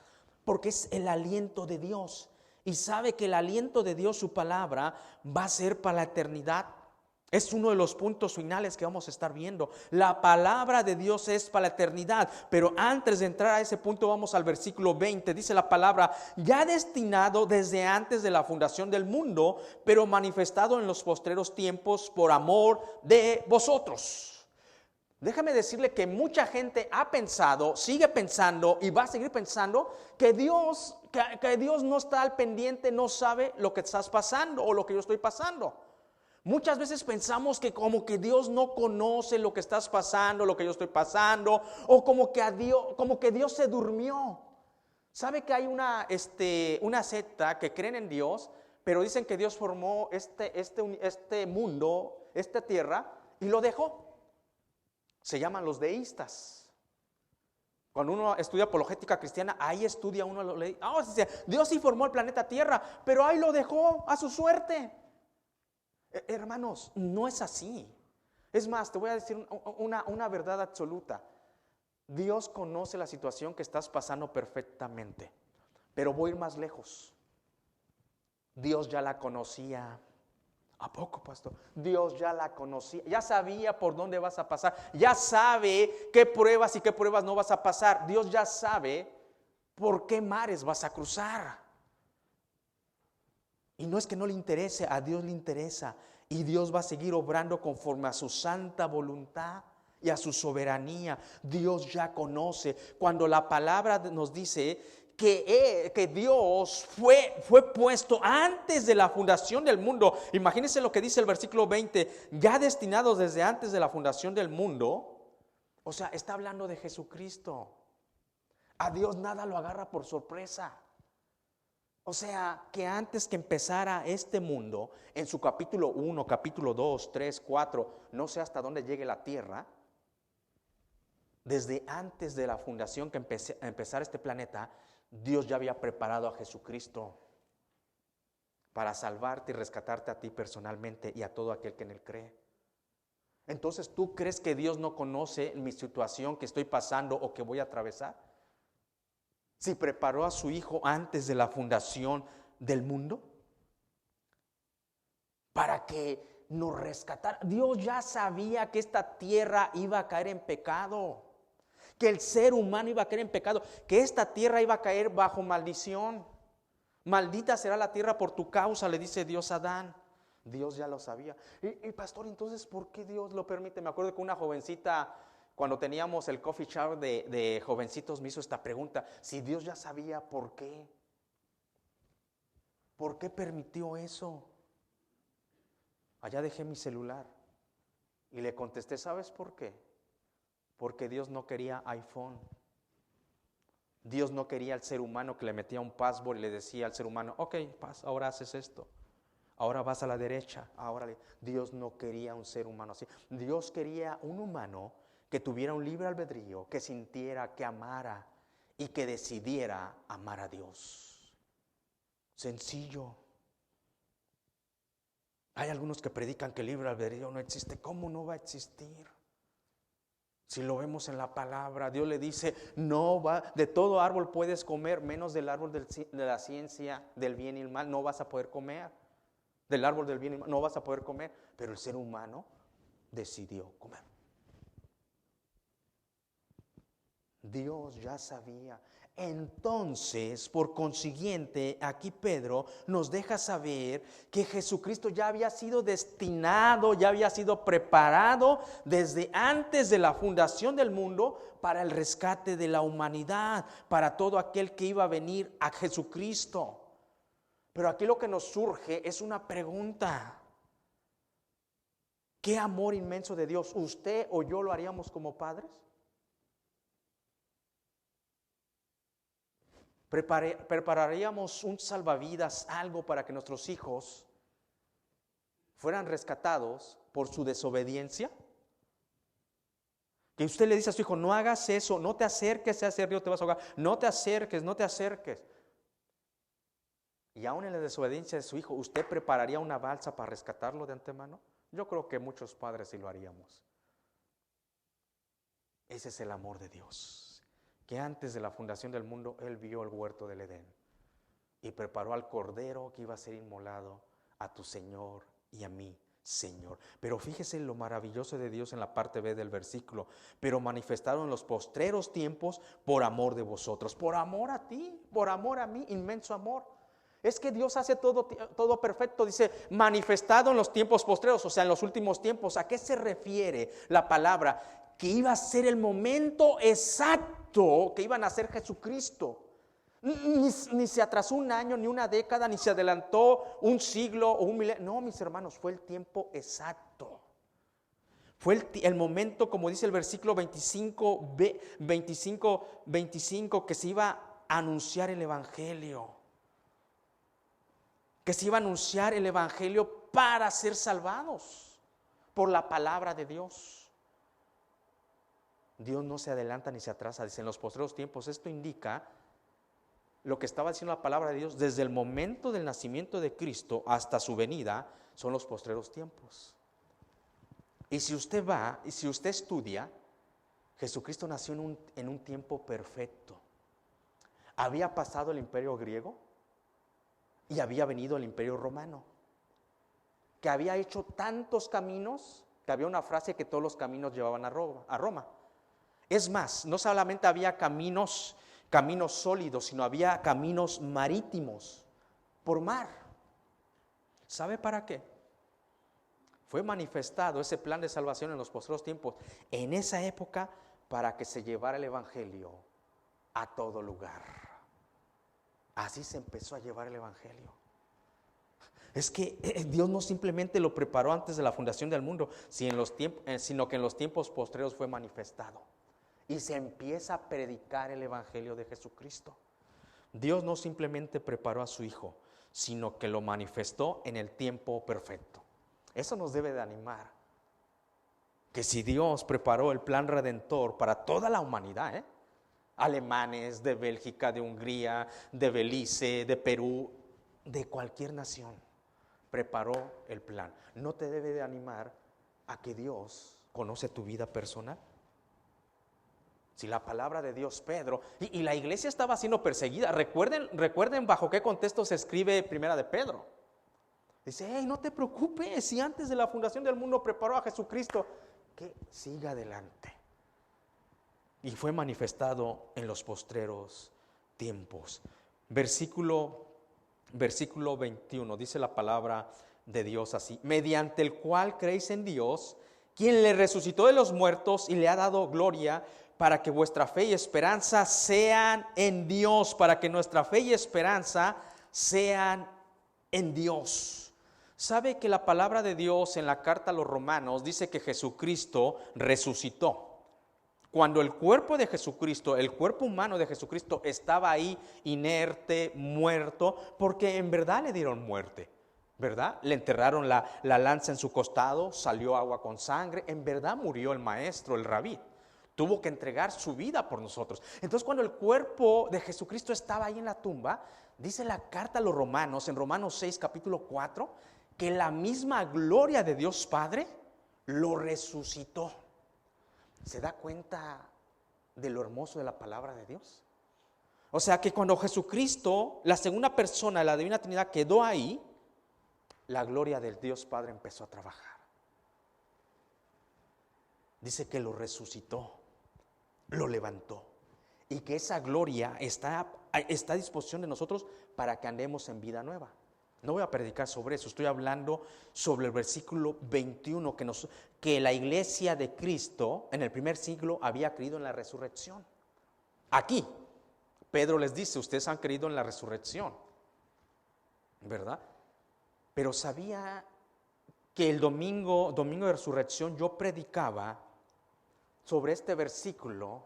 porque es el aliento de Dios. Y sabe que el aliento de Dios, su palabra, va a ser para la eternidad. Es uno de los puntos finales que vamos a estar viendo. La palabra de Dios es para la eternidad. Pero antes de entrar a ese punto, vamos al versículo 20. Dice la palabra, ya destinado desde antes de la fundación del mundo, pero manifestado en los postreros tiempos por amor de vosotros. Déjame decirle que mucha gente ha pensado, sigue pensando y va a seguir pensando que Dios no está al pendiente, no sabe lo que estás pasando o lo que yo estoy pasando. Muchas veces pensamos que como que Dios no conoce lo que estás pasando, lo que yo estoy pasando, o como que Dios se durmió. ¿Sabe que hay una secta que creen en Dios, pero dicen que Dios formó este mundo, esta tierra, y lo dejó? Se llaman los deístas. Cuando uno estudia apologética cristiana, ahí estudia uno lo lee. Dios sí formó el planeta Tierra, pero ahí lo dejó a su suerte. Hermanos, no es así. Es más, te voy a decir una verdad absoluta. Dios conoce la situación que estás pasando perfectamente. Pero voy a ir más lejos. Dios ya la conocía. ¿A poco, pastor? Dios ya la conocía. Ya sabía por dónde vas a pasar. Ya sabe qué pruebas y qué pruebas no vas a pasar. Dios ya sabe por qué mares vas a cruzar. Y no es que no le interese, a Dios le interesa. Y Dios va a seguir obrando conforme a su santa voluntad y a su soberanía. Dios ya conoce. Cuando la palabra nos dice que Dios fue puesto antes de la fundación del mundo. Imagínense lo que dice el versículo 20. Ya destinados desde antes de la fundación del mundo. O sea, está hablando de Jesucristo. A Dios nada lo agarra por sorpresa. O sea, que antes que empezara este mundo, en su capítulo 1, capítulo 2, 3, 4, no sé hasta dónde llegue la tierra, desde antes de la fundación que empezara este planeta, Dios ya había preparado a Jesucristo para salvarte y rescatarte a ti personalmente y a todo aquel que en Él cree. Entonces, ¿tú crees que Dios no conoce mi situación que estoy pasando o que voy a atravesar? Si preparó a su Hijo antes de la fundación del mundo para que nos rescatara. Dios ya sabía que esta tierra iba a caer en pecado, que el ser humano iba a caer en pecado, que esta tierra iba a caer bajo maldición. Maldita será la tierra por tu causa, le dice Dios a Adán. Dios ya lo sabía. Y pastor, entonces, ¿por qué Dios lo permite? Me acuerdo que una jovencita, cuando teníamos el coffee shower de jovencitos, me hizo esta pregunta. Si Dios ya sabía, ¿por qué? ¿Por qué permitió eso? Allá dejé mi celular y le contesté, ¿sabes por qué? Porque Dios no quería iPhone. Dios no quería al ser humano que le metía un password y le decía al ser humano, ok, ahora haces esto. Ahora vas a la derecha. Dios no quería un ser humano así. Dios quería un humano que tuviera un libre albedrío, que sintiera, que amara y que decidiera amar a Dios. Sencillo. Hay algunos que predican que el libre albedrío no existe. ¿Cómo no va a existir? Si lo vemos en la palabra, Dios le dice, no va, de todo árbol puedes comer, menos del árbol de la ciencia del bien y el mal, no vas a poder comer. Del árbol del bien y el mal no vas a poder comer, pero el ser humano decidió comer. Dios ya sabía. Entonces, por consiguiente, aquí Pedro nos deja saber que Jesucristo ya había sido destinado, ya había sido preparado desde antes de la fundación del mundo para el rescate de la humanidad, para todo aquel que iba a venir a Jesucristo. Pero aquí lo que nos surge es una pregunta. ¿Qué amor inmenso de Dios? ¿Usted o yo lo haríamos como padres? ¿Prepararíamos un salvavidas, algo para que nuestros hijos fueran rescatados por su desobediencia? Que usted le dice a su hijo, no hagas eso, no te acerques a ese río, te vas a ahogar, no te acerques, no te acerques. Y aún en la desobediencia de su hijo, ¿usted prepararía una balsa para rescatarlo de antemano? Yo creo que muchos padres sí lo haríamos. Ese es el amor de Dios, que antes de la fundación del mundo, Él vio el huerto del Edén y preparó al cordero que iba a ser inmolado, a tu Señor y a mí, Señor. Pero fíjese lo maravilloso de Dios en la parte B del versículo. Pero manifestaron en los postreros tiempos por amor de vosotros, por amor a ti, por amor a mí, inmenso amor. Es que Dios hace todo perfecto, dice, manifestado en los tiempos postreros, o sea, en los últimos tiempos. ¿A qué se refiere la palabra? Que iba a ser el momento exacto que iba a nacer Jesucristo. Ni se atrasó un año, ni una década, ni se adelantó un siglo o un milenio. No, mis hermanos, fue el tiempo exacto. Fue el momento, como dice el versículo 25, que se iba a anunciar el Evangelio. Que se iba a anunciar el Evangelio para ser salvados por la palabra de Dios. Dios no se adelanta ni se atrasa, dice en los postreros tiempos. Esto indica lo que estaba diciendo la palabra de Dios desde el momento del nacimiento de Cristo hasta su venida, son los postreros tiempos. Y si usted va y si usted estudia, Jesucristo nació en un tiempo perfecto. Había pasado el imperio griego y había venido el imperio romano, que había hecho tantos caminos, que había una frase que todos los caminos llevaban a Roma. Es más, no solamente había caminos sólidos, sino había caminos marítimos, por mar. ¿Sabe para qué? Fue manifestado ese plan de salvación en los postreros tiempos, en esa época, para que se llevara el Evangelio a todo lugar. Así se empezó a llevar el Evangelio. Es que Dios no simplemente lo preparó antes de la fundación del mundo, sino que en los tiempos postreros fue manifestado. y se empieza a predicar el Evangelio de Jesucristo. Dios no simplemente preparó a su Hijo, sino que lo manifestó en el tiempo perfecto. Eso nos debe de animar. Que si Dios preparó el plan redentor para toda la humanidad, alemanes, de Bélgica, de Hungría, de Belice, de Perú, de cualquier nación, preparó el plan. ¿No te debe de animar a que Dios conoce tu vida personal? Si la palabra de Dios, Pedro, y la iglesia estaba siendo perseguida. Recuerden bajo qué contexto se escribe Primera de Pedro. Dice, hey, no te preocupes, si antes de la fundación del mundo preparó a Jesucristo, que siga adelante. Y fue manifestado en los postreros tiempos. Versículo 21, dice la palabra de Dios así: mediante el cual creéis en Dios, quien le resucitó de los muertos y le ha dado gloria, para que vuestra fe y esperanza sean en Dios, para que nuestra fe y esperanza sean en Dios. ¿Sabe que la palabra de Dios en la carta a los Romanos dice que Jesucristo resucitó? Cuando el cuerpo de Jesucristo, el cuerpo humano de Jesucristo estaba ahí inerte, muerto, porque en verdad le dieron muerte, ¿verdad? Le enterraron la lanza en su costado, salió agua con sangre, en verdad murió el maestro, el rabí. Tuvo que entregar su vida por nosotros. Entonces, cuando el cuerpo de Jesucristo estaba ahí en la tumba, dice la carta a los Romanos, en Romanos 6, capítulo 4, que la misma gloria de Dios Padre lo resucitó. ¿Se da cuenta de lo hermoso de la palabra de Dios? O sea que cuando Jesucristo, la segunda persona de la Divina Trinidad, quedó ahí, la gloria del Dios Padre empezó a trabajar. Dice que lo resucitó, lo levantó, y que esa gloria está a disposición de nosotros para que andemos en vida nueva. No voy a predicar sobre eso, estoy hablando sobre el versículo 21 que la iglesia de Cristo en el primer siglo había creído en la resurrección. Aquí Pedro les dice, ustedes han creído en la resurrección, ¿verdad? Pero sabía que el domingo de resurrección yo predicaba sobre este versículo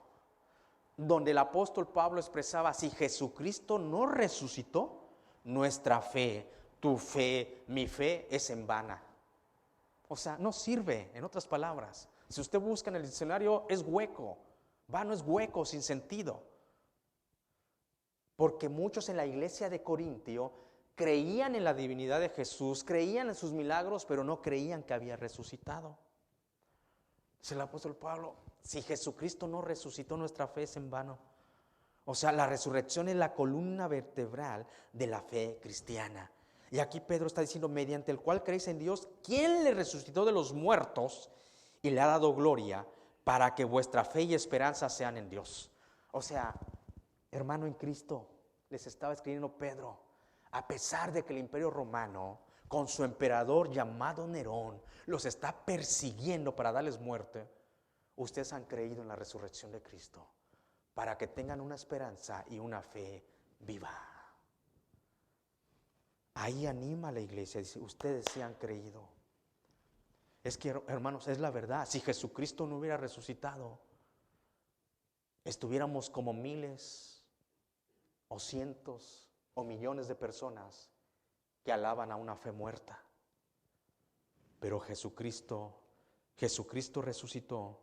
donde el apóstol Pablo expresaba: si Jesucristo no resucitó, nuestra fe, tu fe, mi fe es en vana. O sea, no sirve, en otras palabras. Si usted busca en el diccionario, es hueco. Vano es hueco, sin sentido. Porque muchos en la iglesia de Corintio creían en la divinidad de Jesús, creían en sus milagros, pero no creían que había resucitado. Dice el apóstol Pablo: si Jesucristo no resucitó, nuestra fe es en vano. O sea, la resurrección es la columna vertebral de la fe cristiana. Y aquí Pedro está diciendo: mediante el cual creéis en Dios, quien le resucitó de los muertos y le ha dado gloria, para que vuestra fe y esperanza sean en Dios. O sea, hermano en Cristo, les estaba escribiendo Pedro, a pesar de que el imperio romano, con su emperador llamado Nerón, los está persiguiendo para darles muerte, ustedes han creído en la resurrección de Cristo, para que tengan una esperanza y una fe viva. Ahí anima a la iglesia, dice: ustedes sí han creído. Es que, hermanos, es la verdad. Si Jesucristo no hubiera resucitado, estuviéramos como miles o cientos o millones de personas que alaban a una fe muerta. Pero Jesucristo resucitó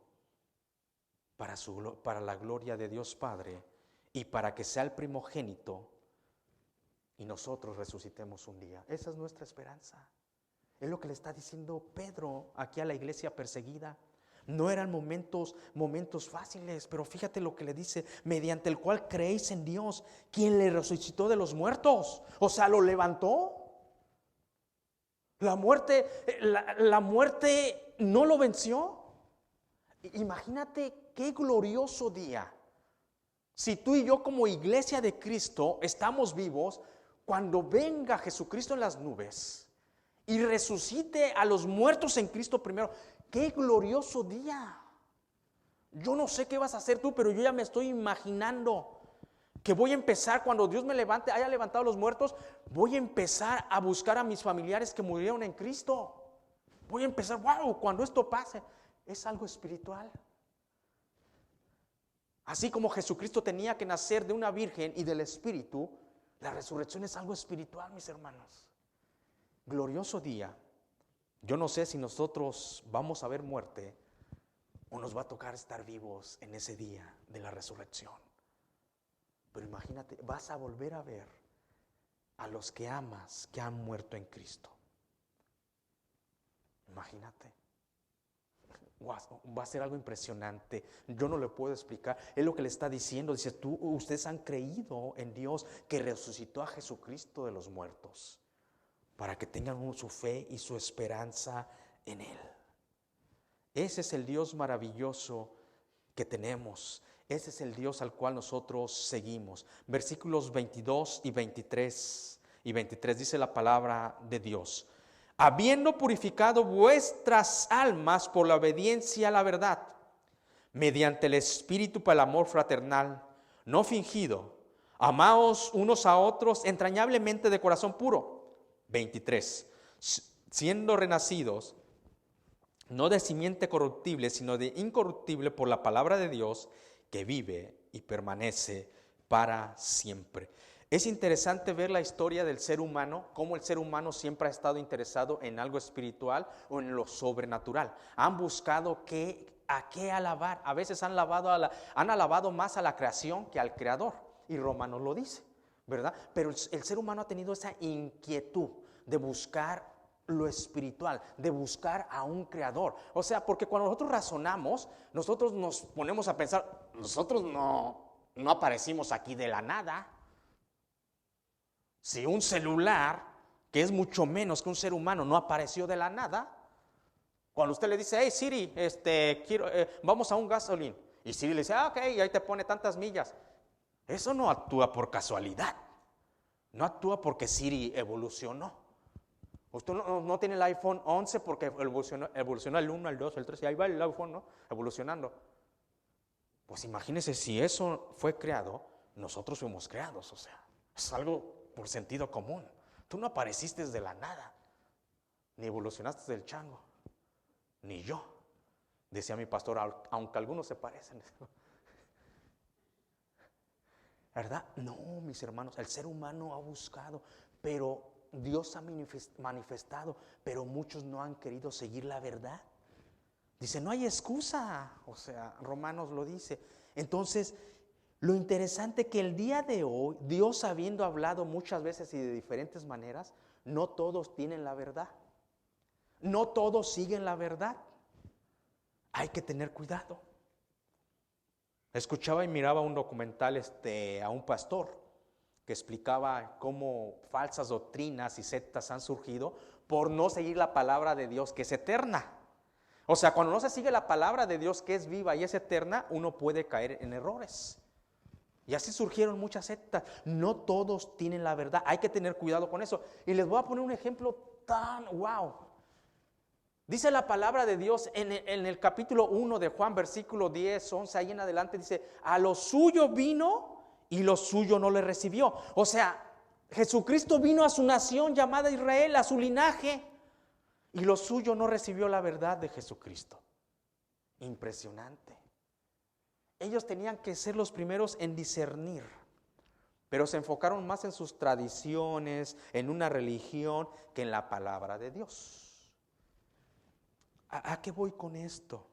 para la gloria de Dios Padre y para que sea el primogénito y nosotros resucitemos un día. Esa es nuestra esperanza. Es lo que le está diciendo Pedro aquí a la iglesia perseguida. No eran momentos fáciles, pero fíjate lo que le dice: mediante el cual creéis en Dios, quien le resucitó de los muertos. O sea, lo levantó. La muerte no lo venció. Imagínate qué glorioso día. Si tú y yo como iglesia de Cristo estamos vivos, cuando venga Jesucristo en las nubes y resucite a los muertos en Cristo primero, ¡qué glorioso día! Yo no sé qué vas a hacer tú, pero yo ya me estoy imaginando que voy a empezar, cuando Dios me levante, haya levantado a los muertos, voy a empezar a buscar a mis familiares que murieron en Cristo. Voy a empezar, wow, cuando esto pase, es algo espiritual. Así como Jesucristo tenía que nacer de una virgen y del Espíritu, la resurrección es algo espiritual, mis hermanos. Glorioso día. Yo no sé si nosotros vamos a ver muerte o nos va a tocar estar vivos en ese día de la resurrección. Pero imagínate, vas a volver a ver a los que amas que han muerto en Cristo. Imagínate. Va a ser algo impresionante. Yo no le puedo explicar. Es lo que le está diciendo. Dice, ustedes han creído en Dios que resucitó a Jesucristo de los muertos, para que tengan su fe y su esperanza en Él. Ese es el Dios maravilloso que tenemos. Ese es el Dios al cual nosotros seguimos. Versículos 22 y 23 dice la palabra de Dios. Habiendo purificado vuestras almas por la obediencia a la verdad, mediante el Espíritu para el amor fraternal, no fingido, amaos unos a otros entrañablemente de corazón puro. 23. Siendo renacidos, no de simiente corruptible, sino de incorruptible por la palabra de Dios, que vive y permanece para siempre. Es interesante ver la historia del ser humano, cómo el ser humano siempre ha estado interesado en algo espiritual o en lo sobrenatural. Han buscado a qué alabar. A veces han alabado más a la creación que al Creador. Y Romanos lo dice, ¿verdad? Pero el ser humano ha tenido esa inquietud de buscar lo espiritual, de buscar a un creador. O sea, porque cuando nosotros razonamos, nosotros nos ponemos a pensar, nosotros no aparecimos aquí de la nada. Si un celular, que es mucho menos que un ser humano, no apareció de la nada, cuando usted le dice, hey Siri, vamos a un gasolín, y Siri le dice, ok, y ahí te pone tantas millas, eso no actúa por casualidad, no actúa porque Siri evolucionó. Usted no tiene el iPhone 11 porque evolucionó el 1, el 2, el 3, y ahí va el iPhone, ¿no? Evolucionando. Pues imagínese si eso fue creado, nosotros fuimos creados, o sea, es algo por sentido común. Tú no apareciste de la nada, ni evolucionaste del chango, ni yo. Decía mi pastor, aunque algunos se parecen. ¿Verdad? No, mis hermanos, el ser humano ha buscado, pero Dios ha manifestado, pero muchos no han querido seguir la verdad. Dice, no hay excusa. O sea, Romanos lo dice. Entonces, lo interesante que el día de hoy, Dios habiendo hablado muchas veces y de diferentes maneras, no todos tienen la verdad. No todos siguen la verdad. Hay que tener cuidado. Escuchaba y miraba un documental a un pastor que explicaba cómo falsas doctrinas y sectas han surgido por no seguir la palabra de Dios, que es eterna. O sea, cuando no se sigue la palabra de Dios, que es viva y es eterna, uno puede caer en errores. Y así surgieron muchas sectas. No todos tienen la verdad. Hay que tener cuidado con eso. Y les voy a poner un ejemplo tan wow. Dice la palabra de Dios en el capítulo 1 de Juan, versículo 10, 11, ahí en adelante dice, a lo suyo vino y lo suyo no le recibió. O sea, Jesucristo vino a su nación llamada Israel, a su linaje, y lo suyo no recibió la verdad de Jesucristo. Impresionante. Ellos tenían que ser los primeros en discernir, pero se enfocaron más en sus tradiciones, en una religión, que en la palabra de Dios. ¿A qué voy con esto?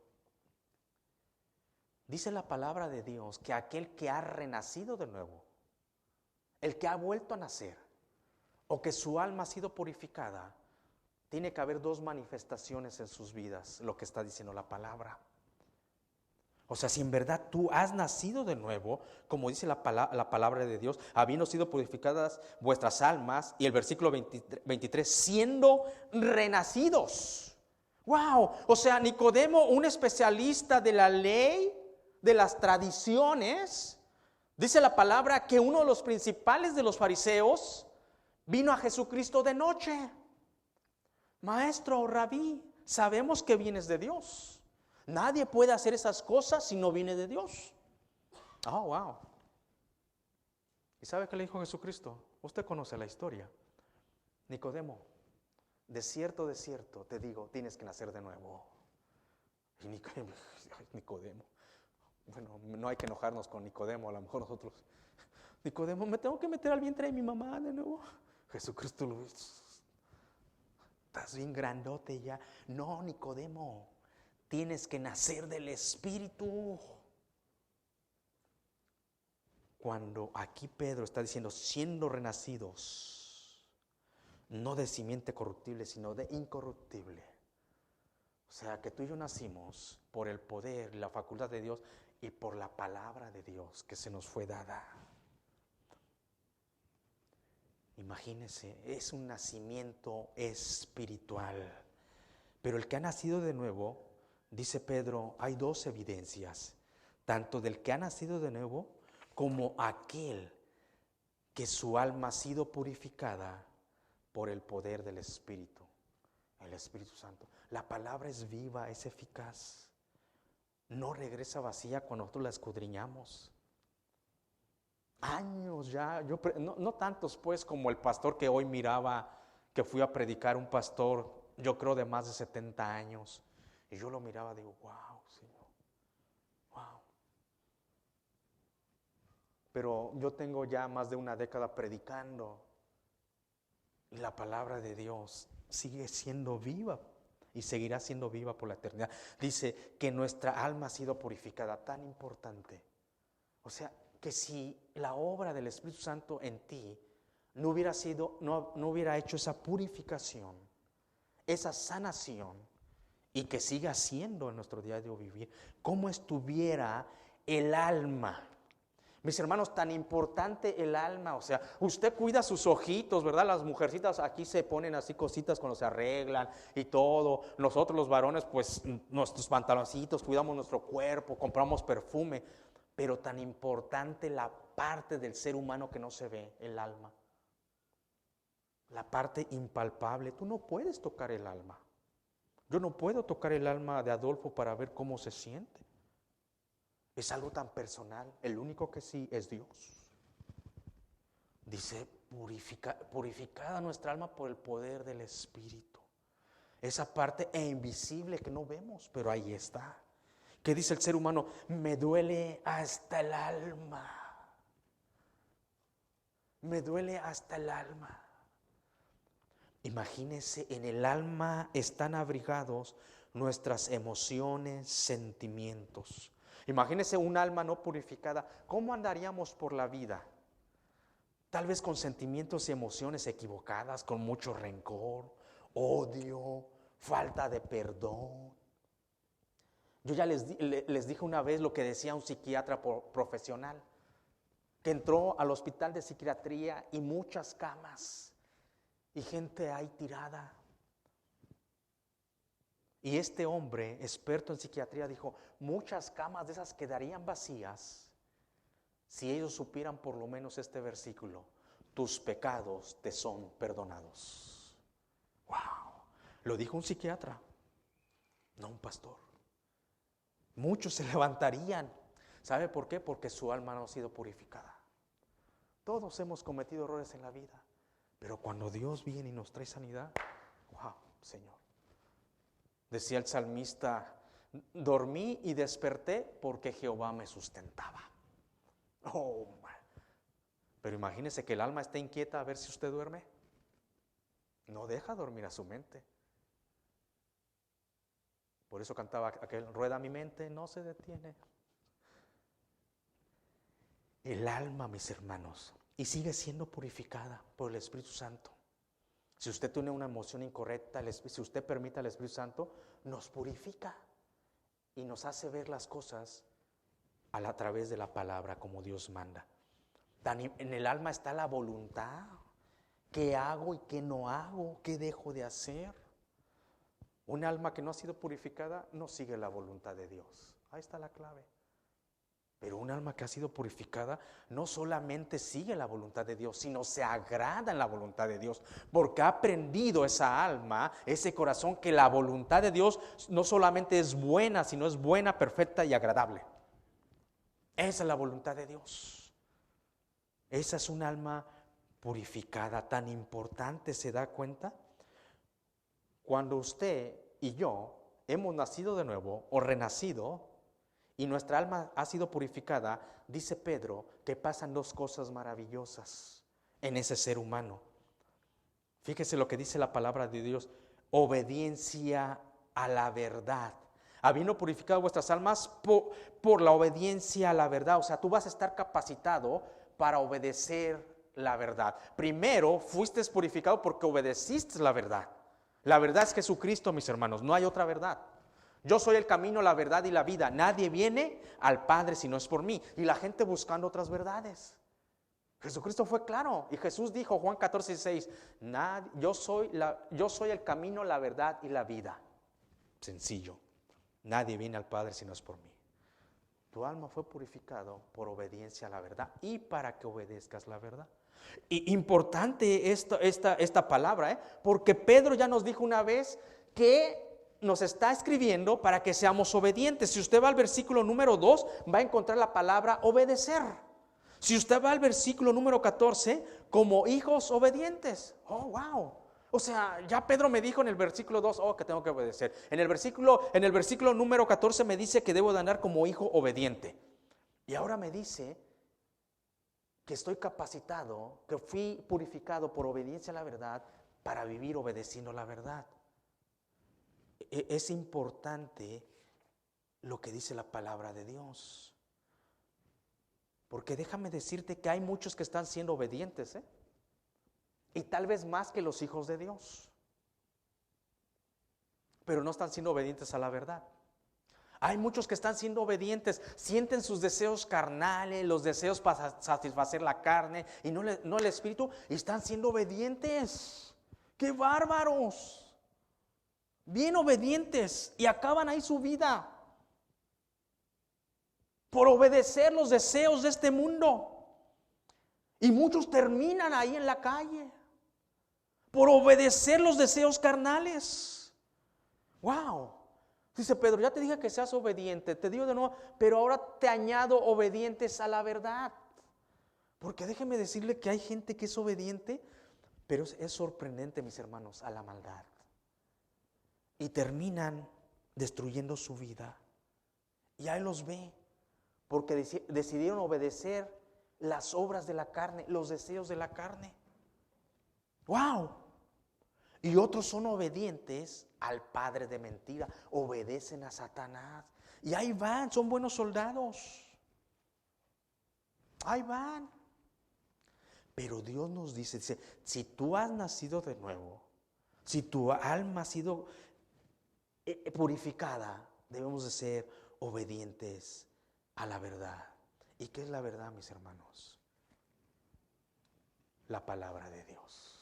Dice la palabra de Dios que aquel que ha renacido de nuevo, el que ha vuelto a nacer, o que su alma ha sido purificada, tiene que haber dos manifestaciones en sus vidas, lo que está diciendo la palabra. O sea, si en verdad tú has nacido de nuevo, como dice la palabra de Dios, habiendo sido purificadas vuestras almas, y el versículo 23, siendo renacidos. ¡Wow! O sea, Nicodemo, un especialista de la ley, de las tradiciones, dice la palabra que uno de los principales de los fariseos vino a Jesucristo de noche. Maestro, rabí, sabemos que vienes de Dios. Nadie puede hacer esas cosas si no viene de Dios. Oh, wow. ¿Y sabe qué le dijo Jesucristo? Usted conoce la historia. Nicodemo, de cierto, te digo, tienes que nacer de nuevo. Y Nicodemo, Bueno, no hay que enojarnos con Nicodemo, a lo mejor nosotros. Nicodemo, me tengo que meter al vientre de mi mamá de nuevo. Jesucristo lo hizo. Estás bien grandote ya. No, Nicodemo, tienes que nacer del Espíritu. Cuando aquí Pedro está diciendo, siendo renacidos, no de simiente corruptible, sino de incorruptible. O sea, que tú y yo nacimos por el poder y la facultad de Dios y por la palabra de Dios que se nos fue dada. Imagínense, es un nacimiento espiritual. Pero el que ha nacido de nuevo, dice Pedro, hay dos evidencias, tanto del que ha nacido de nuevo como aquel que su alma ha sido purificada por el poder del Espíritu, el Espíritu Santo. La palabra es viva, es eficaz, no regresa vacía cuando nosotros la escudriñamos. Años ya, no tantos pues como el pastor que hoy miraba, que fui a predicar, un pastor, yo creo de más de 70 años, y yo lo miraba, digo, wow, Señor, wow. Pero yo tengo ya más de una década predicando, y la palabra de Dios sigue siendo viva, y seguirá siendo viva por la eternidad. Dice que nuestra alma ha sido purificada, tan importante. O sea, que si la obra del Espíritu Santo en ti no hubiera hecho esa purificación, esa sanación, y que siga siendo en nuestro diario vivir, ¿cómo estuviera el alma? Mis hermanos, tan importante el alma. O sea, usted cuida sus ojitos, ¿verdad? Las mujercitas aquí se ponen así cositas cuando se arreglan y todo. Nosotros los varones, pues nuestros pantaloncitos, cuidamos nuestro cuerpo, compramos perfume. Pero tan importante la parte del ser humano que no se ve, el alma. La parte impalpable. Tú no puedes tocar el alma. Yo no puedo tocar el alma de Adolfo para ver cómo se siente. Es algo tan personal. El único que sí es Dios. Dice, purificada nuestra alma por el poder del Espíritu. Esa parte invisible que no vemos, pero ahí está. ¿Qué dice el ser humano? Me duele hasta el alma. Me duele hasta el alma. Imagínense, en el alma están abrigados nuestras emociones, sentimientos. Imagínense un alma no purificada. ¿Cómo andaríamos por la vida? Tal vez con sentimientos y emociones equivocadas, con mucho rencor, odio, falta de perdón. Yo ya les dije una vez lo que decía un psiquiatra profesional, que entró al hospital de psiquiatría y muchas camas y gente ahí tirada. Y este hombre, experto en psiquiatría, dijo, muchas camas de esas quedarían vacías si ellos supieran por lo menos este versículo, tus pecados te son perdonados. ¡Wow! Lo dijo un psiquiatra, no un pastor. Muchos se levantarían. ¿Sabe por qué? Porque su alma no ha sido purificada. Todos hemos cometido errores en la vida, pero cuando Dios viene y nos trae sanidad, wow, Señor. Decía el salmista, dormí y desperté porque Jehová me sustentaba. Oh, pero imagínese que el alma está inquieta a ver si usted duerme. No deja dormir a su mente. Por eso cantaba aquel, rueda mi mente, no se detiene. El alma, mis hermanos, y sigue siendo purificada por el Espíritu Santo. Si usted tiene una emoción incorrecta, si usted permite al Espíritu Santo, nos purifica y nos hace ver las cosas a través de la palabra como Dios manda. En el alma está la voluntad. ¿Qué hago y qué no hago? ¿Qué dejo de hacer? Un alma que no ha sido purificada no sigue la voluntad de Dios. Ahí está la clave. Pero un alma que ha sido purificada no solamente sigue la voluntad de Dios, sino se agrada en la voluntad de Dios, porque ha aprendido esa alma, ese corazón, que la voluntad de Dios no solamente es buena, sino es buena, perfecta y agradable. Esa es la voluntad de Dios. Esa es un alma purificada, tan importante, ¿se da cuenta? Cuando usted y yo hemos nacido de nuevo o renacido, y nuestra alma ha sido purificada, dice Pedro que pasan dos cosas maravillosas en ese ser humano. Fíjese lo que dice la palabra de Dios: obediencia a la verdad. Habiendo purificado vuestras almas por la obediencia a la verdad. O sea, tú vas a estar capacitado para obedecer la verdad. Primero, fuiste purificado porque obedeciste la verdad. La verdad es Jesucristo, mis hermanos, no hay otra verdad. Yo soy el camino, la verdad y la vida. Nadie viene al Padre si no es por mí. Y la gente buscando otras verdades. Jesucristo fue claro. Y Jesús dijo, Juan 14:6, yo soy el camino, la verdad y la vida. Sencillo. Nadie viene al Padre si no es por mí. Tu alma fue purificado por obediencia a la verdad y para que obedezcas la verdad. Y importante esta palabra, porque Pedro ya nos dijo una vez que nos está escribiendo para que seamos obedientes. Si usted va al versículo número 2, va a encontrar la palabra obedecer. Si usted va al versículo número 14, como hijos obedientes. Oh, wow. O sea, ya Pedro me dijo en el versículo 2, que tengo que obedecer. En el versículo número 14 me dice que debo de andar como hijo obediente. Y ahora me dice que estoy capacitado, que fui purificado por obediencia a la verdad para vivir obedeciendo la verdad. Es importante lo que dice la palabra de Dios. Porque déjame decirte que hay muchos que están siendo obedientes, y tal vez más que los hijos de Dios, pero no están siendo obedientes a la verdad. Hay muchos que están siendo obedientes, sienten sus deseos carnales, los deseos para satisfacer la carne y no el espíritu, y están siendo obedientes. ¡Qué bárbaros! Bien obedientes, y acaban ahí su vida por obedecer los deseos de este mundo. Y muchos terminan ahí en la calle por obedecer los deseos carnales. ¡Wow! Dice Pedro, ya te dije que seas obediente, te digo de nuevo, pero ahora te añado obedientes a la verdad. Porque déjeme decirle que hay gente que es obediente, pero es sorprendente, mis hermanos, a la maldad. Y terminan destruyendo su vida. Y ahí los ve, porque decidieron obedecer las obras de la carne, los deseos de la carne. ¡Wow! Y otros son obedientes al padre de mentira, obedecen a Satanás. Y ahí van, son buenos soldados. Ahí van. Pero Dios nos dice, si tú has nacido de nuevo, si tu alma ha sido purificada, debemos de ser obedientes a la verdad. ¿Y qué es la verdad, mis hermanos? La palabra de Dios.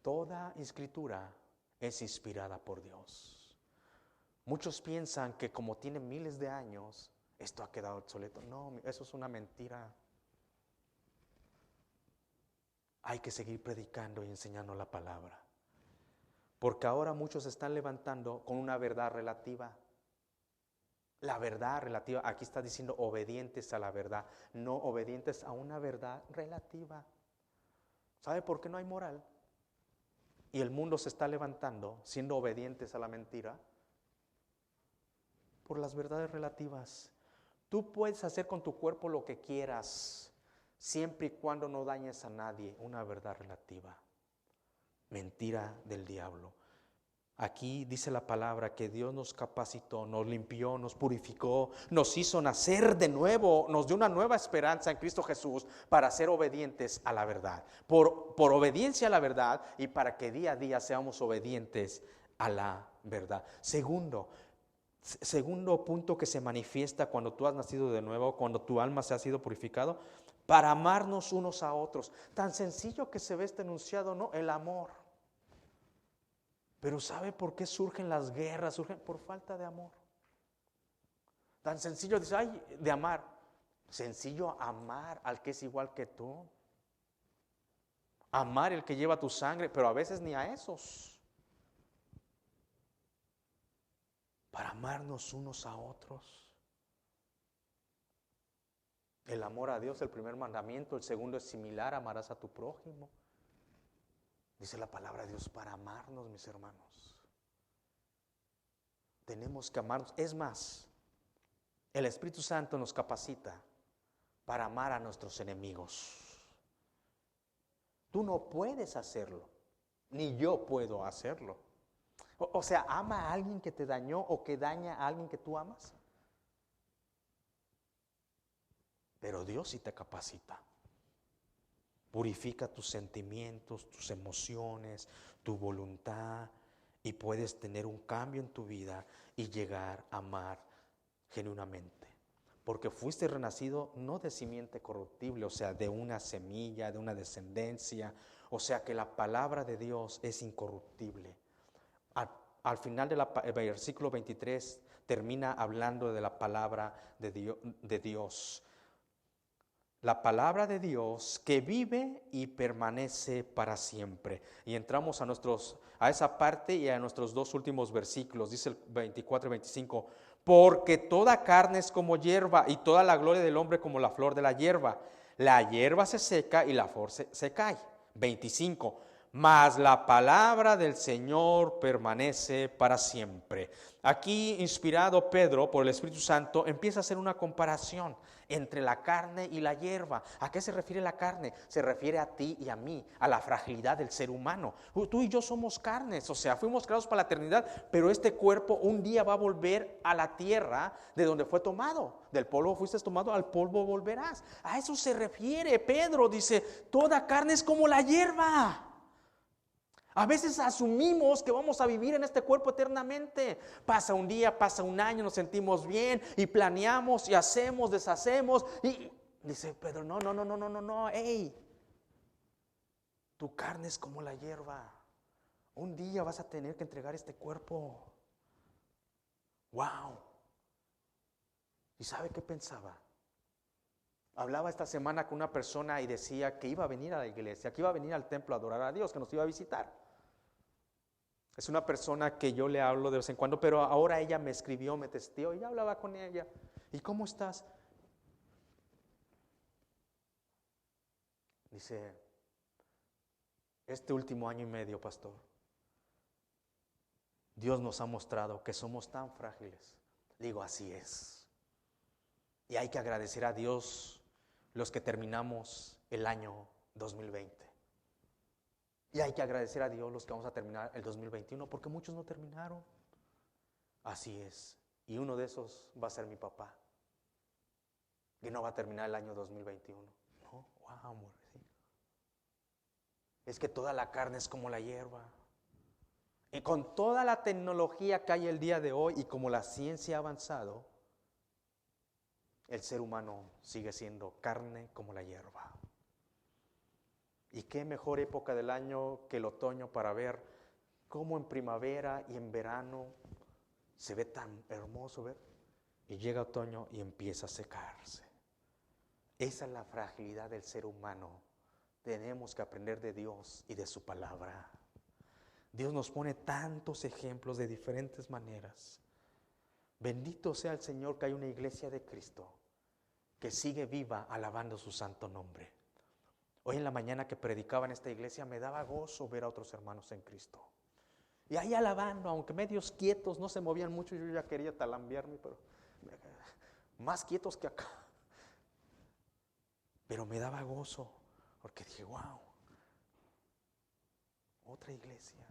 Toda escritura es inspirada por Dios. Muchos piensan que como tiene miles de años, esto ha quedado obsoleto. No, eso es una mentira. Hay que seguir predicando y enseñando la palabra. Porque ahora muchos se están levantando con una verdad relativa. La verdad relativa, aquí está diciendo obedientes a la verdad, no obedientes a una verdad relativa. ¿Sabe por qué no hay moral? Y el mundo se está levantando siendo obedientes a la mentira por las verdades relativas. Tú puedes hacer con tu cuerpo lo que quieras, siempre y cuando no dañes a nadie. Una verdad relativa. Mentira del diablo. Aquí dice la palabra que Dios nos capacitó, nos limpió, nos purificó, nos hizo nacer de nuevo, nos dio una nueva esperanza en Cristo Jesús para ser obedientes a la verdad. Por obediencia a la verdad y para que día a día seamos obedientes a la verdad. Segundo punto que se manifiesta cuando tú has nacido de nuevo, cuando tu alma se ha sido purificado, para amarnos unos a otros. Tan sencillo que se ve este enunciado, ¿no? El amor. Pero ¿sabe por qué surgen las guerras? Surgen por falta de amor. Tan sencillo, dice, de amar. Sencillo amar al que es igual que tú. Amar el que lleva tu sangre, pero a veces ni a esos. Para amarnos unos a otros. El amor a Dios, el primer mandamiento. El segundo es similar, amarás a tu prójimo. Dice la palabra de Dios para amarnos, mis hermanos. Tenemos que amarnos. Es más, el Espíritu Santo nos capacita para amar a nuestros enemigos. Tú no puedes hacerlo, ni yo puedo hacerlo. O sea, ¿ama a alguien que te dañó o que daña a alguien que tú amas? Pero Dios sí te capacita. Purifica tus sentimientos, tus emociones, tu voluntad, y puedes tener un cambio en tu vida y llegar a amar genuinamente. Porque fuiste renacido no de simiente corruptible, o sea, de una semilla, de una descendencia. O sea que la palabra de Dios es incorruptible. Al final del versículo 23 termina hablando de la palabra de Dios. La palabra de Dios que vive y permanece para siempre. Y entramos a esa parte y a nuestros dos últimos versículos. Dice el 24 y 25. Porque toda carne es como hierba y toda la gloria del hombre como la flor de la hierba. La hierba se seca y la flor se cae. 25. Mas la palabra del Señor permanece para siempre. Aquí, inspirado Pedro por el Espíritu Santo, empieza a hacer una comparación entre la carne y la hierba. ¿A qué se refiere la carne? Se refiere a ti y a mí, a la fragilidad del ser humano. Tú y yo somos carnes, o sea, fuimos creados para la eternidad, pero este cuerpo un día va a volver a la tierra de donde fue tomado. Del polvo fuiste tomado, al polvo volverás. A eso se refiere Pedro, dice, toda carne es como la hierba. A veces asumimos que vamos a vivir en este cuerpo eternamente. Pasa un día, pasa un año, nos sentimos bien y planeamos y hacemos, deshacemos. Y dice Pedro, no, hey, tu carne es como la hierba. Un día vas a tener que entregar este cuerpo. Wow. ¿Y sabe qué pensaba? Hablaba esta semana con una persona y decía que iba a venir a la iglesia, que iba a venir al templo a adorar a Dios, que nos iba a visitar. Es una persona que yo le hablo de vez en cuando, pero ahora ella me escribió, me testeó y ya hablaba con ella. ¿Y cómo estás? Dice, este último año y medio, pastor, Dios nos ha mostrado que somos tan frágiles. Digo, así es. Y hay que agradecer a Dios los que terminamos el año 2020. Y hay que agradecer a Dios los que vamos a terminar el 2021, porque muchos no terminaron. Así es. Y uno de esos va a ser mi papá, que no va a terminar el año 2021. No, wow, amor. ¿Sí? Es que toda la carne es como la hierba. Y con toda la tecnología que hay el día de hoy y como la ciencia ha avanzado, el ser humano sigue siendo carne como la hierba. Y qué mejor época del año que el otoño para ver cómo en primavera y en verano se ve tan hermoso ver. Y llega otoño y empieza a secarse. Esa es la fragilidad del ser humano. Tenemos que aprender de Dios y de su palabra. Dios nos pone tantos ejemplos de diferentes maneras. Bendito sea el Señor que hay una iglesia de Cristo que sigue viva alabando su santo nombre. Hoy en la mañana que predicaba en esta iglesia me daba gozo ver a otros hermanos en Cristo. Y ahí alabando, aunque medios quietos, no se movían mucho, yo ya quería talambearme, pero más quietos que acá. Pero me daba gozo, porque dije, wow, otra iglesia.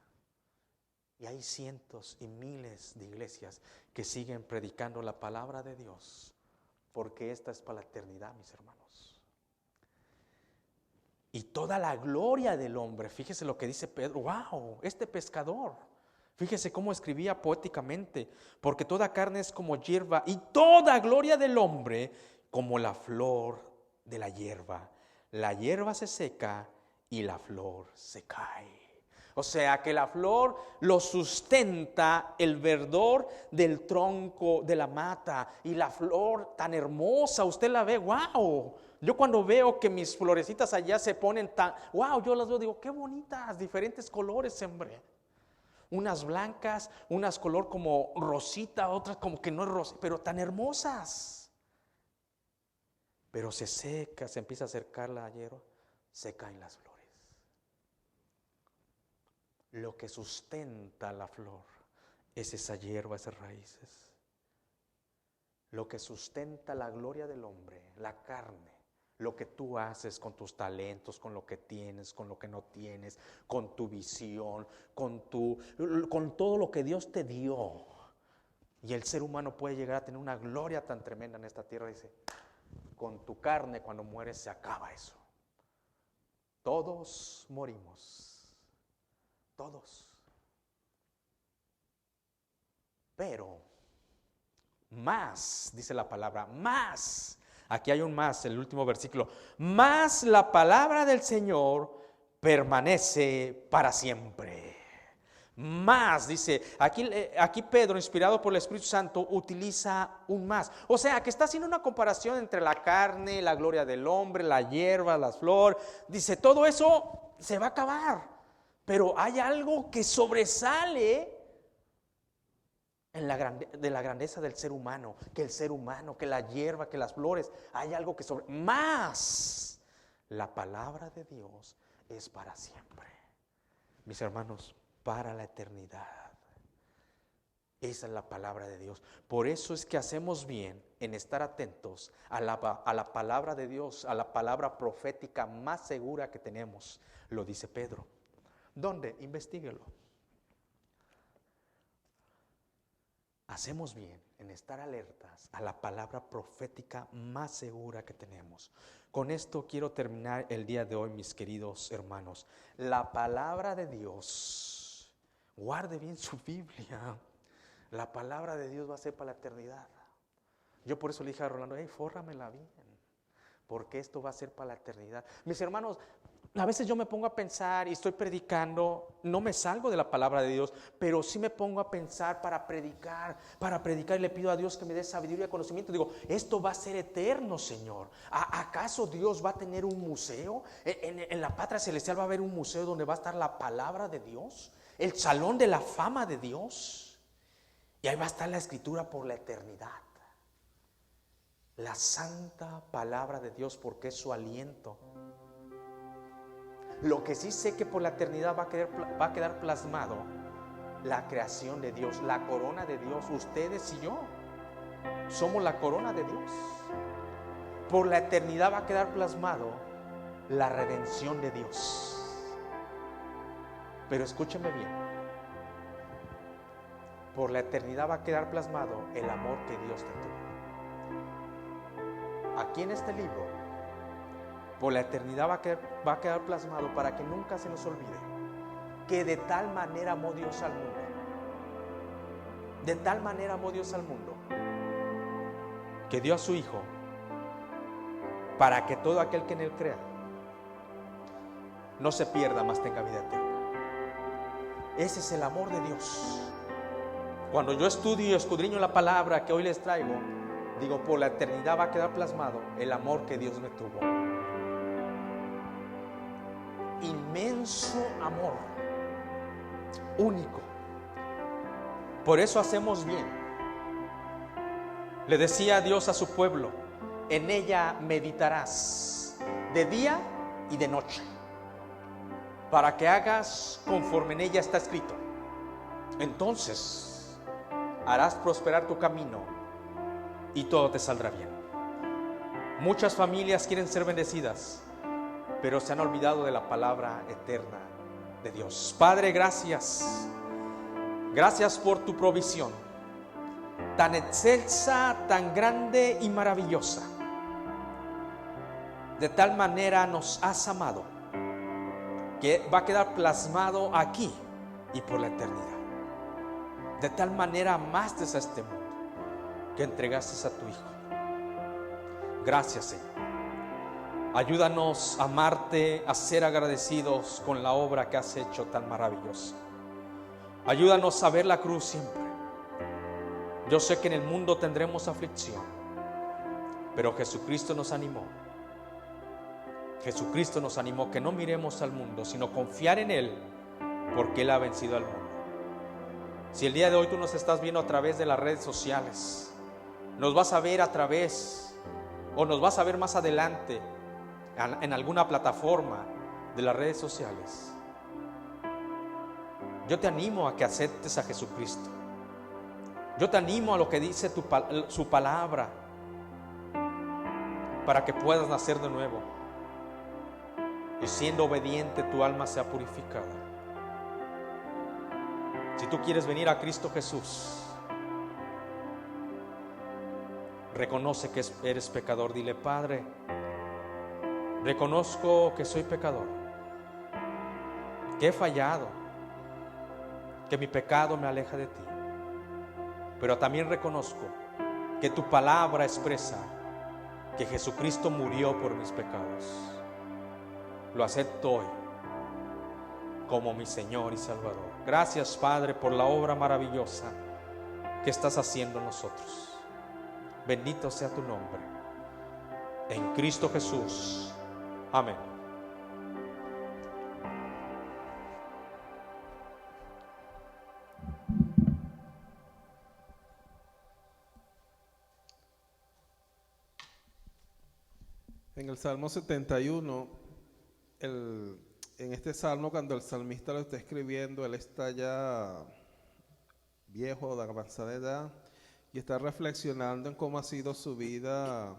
Y hay cientos y miles de iglesias que siguen predicando la palabra de Dios, porque esta es para la eternidad, mis hermanos. Y toda la gloria del hombre, fíjese lo que dice Pedro, wow, este pescador, fíjese cómo escribía poéticamente, porque toda carne es como hierba y toda gloria del hombre como la flor de la hierba. La hierba se seca y la flor se cae. O sea que la flor lo sustenta el verdor del tronco de la mata. Y la flor tan hermosa, usted la ve, wow. Yo cuando veo que mis florecitas allá se ponen tan, wow, yo las veo, digo, qué bonitas, diferentes colores, hombre. Unas blancas, unas color como rosita, otras como que no es rosa, pero tan hermosas. Pero se seca, se empieza a acercar la hierba, se caen las flores. Lo que sustenta la flor es esa hierba, esas raíces. lo que sustenta la gloria del hombre, la carne, lo que tú haces con tus talentos, con lo que tienes, con lo que no tienes, con tu visión, con todo lo que Dios te dio. Y el ser humano puede llegar a tener una gloria tan tremenda en esta tierra. Dice, con tu carne cuando mueres se acaba eso. Todos morimos, todos. Pero más, dice la palabra, más. Aquí hay un más, el último versículo. Más la palabra del Señor permanece para siempre. Más, dice, aquí Pedro, inspirado por el Espíritu Santo, utiliza un más. O sea, que está haciendo una comparación entre la carne, la gloria del hombre, la hierba, las flores. Dice, todo eso se va a acabar. Pero hay algo que sobresale de la grandeza del ser humano, que el ser humano, que la hierba, que las flores. Hay algo que más. La palabra de Dios es para siempre. Mis hermanos, para la eternidad. Esa es la palabra de Dios. Por eso es que hacemos bien en estar atentos a la palabra de Dios, a la palabra profética más segura que tenemos. Lo dice Pedro. ¿Dónde? Investíguelo. Hacemos bien en estar alertas a la palabra profética más segura que tenemos. Con esto quiero terminar el día de hoy, mis queridos hermanos. La palabra de Dios, guarde bien su Biblia. La palabra de Dios va a ser para la eternidad. Yo por eso le dije a Rolando, fórramela bien, porque esto va a ser para la eternidad. Mis hermanos, a veces yo me pongo a pensar y estoy predicando, no me salgo de la palabra de Dios, pero sí me pongo a pensar para predicar y le pido a Dios que me dé sabiduría y conocimiento. Digo, esto va a ser eterno, Señor. ¿Acaso Dios va a tener un museo? En la patria celestial va a haber un museo donde va a estar la palabra de Dios, el salón de la fama de Dios, y ahí va a estar la escritura por la eternidad. La santa palabra de Dios, porque es su aliento. Lo que sí sé que por la eternidad va a quedar plasmado la creación de Dios, la corona de Dios. Ustedes y yo somos la corona de Dios. Por la eternidad va a quedar plasmado la redención de Dios. Pero escúcheme bien, por la eternidad va a quedar plasmado el amor que Dios te tuvo. Aquí en este libro, por la eternidad va a quedar plasmado para que nunca se nos olvide que de tal manera amó Dios al mundo. De tal manera amó Dios al mundo que dio a su Hijo para que todo aquel que en Él crea no se pierda, mas tenga vida eterna. Ese es el amor de Dios. Cuando yo estudio y escudriño la palabra que hoy les traigo, digo, por la eternidad va a quedar plasmado el amor que Dios me tuvo. Inmenso amor, único. Por eso hacemos bien. Le decía Dios a su pueblo, en ella meditarás de día y de noche, para que hagas conforme en ella está escrito. Entonces harás prosperar tu camino y todo te saldrá bien. Muchas familias quieren ser bendecidas, pero se han olvidado de la palabra eterna de Dios. Padre, gracias. Gracias por tu provisión tan excelsa, tan grande y maravillosa. De tal manera nos has amado que va a quedar plasmado aquí y por la eternidad. De tal manera amaste a este mundo que entregaste a tu Hijo. Gracias, Señor. Ayúdanos a amarte, a ser agradecidos con la obra que has hecho tan maravillosa. Ayúdanos a ver la cruz siempre. Yo sé que en el mundo tendremos aflicción, pero Jesucristo nos animó. Jesucristo nos animó que no miremos al mundo, sino confiar en Él, porque Él ha vencido al mundo. Si el día de hoy tú nos estás viendo a través de las redes sociales, nos vas a ver a través, o nos vas a ver más adelante en alguna plataforma de las redes sociales, yo te animo a que aceptes a Jesucristo. Yo te animo a lo que dice su palabra, para que puedas nacer de nuevo y siendo obediente tu alma sea purificada. Si tú quieres venir a Cristo Jesús, reconoce que eres pecador. Dile: Padre, reconozco que soy pecador, que he fallado, que mi pecado me aleja de ti. Pero también reconozco que tu palabra expresa que Jesucristo murió por mis pecados. Lo acepto hoy como mi Señor y Salvador. Gracias, Padre, por la obra maravillosa que estás haciendo en nosotros. Bendito sea tu nombre. En Cristo Jesús. Amén. En el Salmo 71, en este salmo, cuando el salmista lo está escribiendo, él está ya viejo, de avanzada edad, y está reflexionando en cómo ha sido su vida,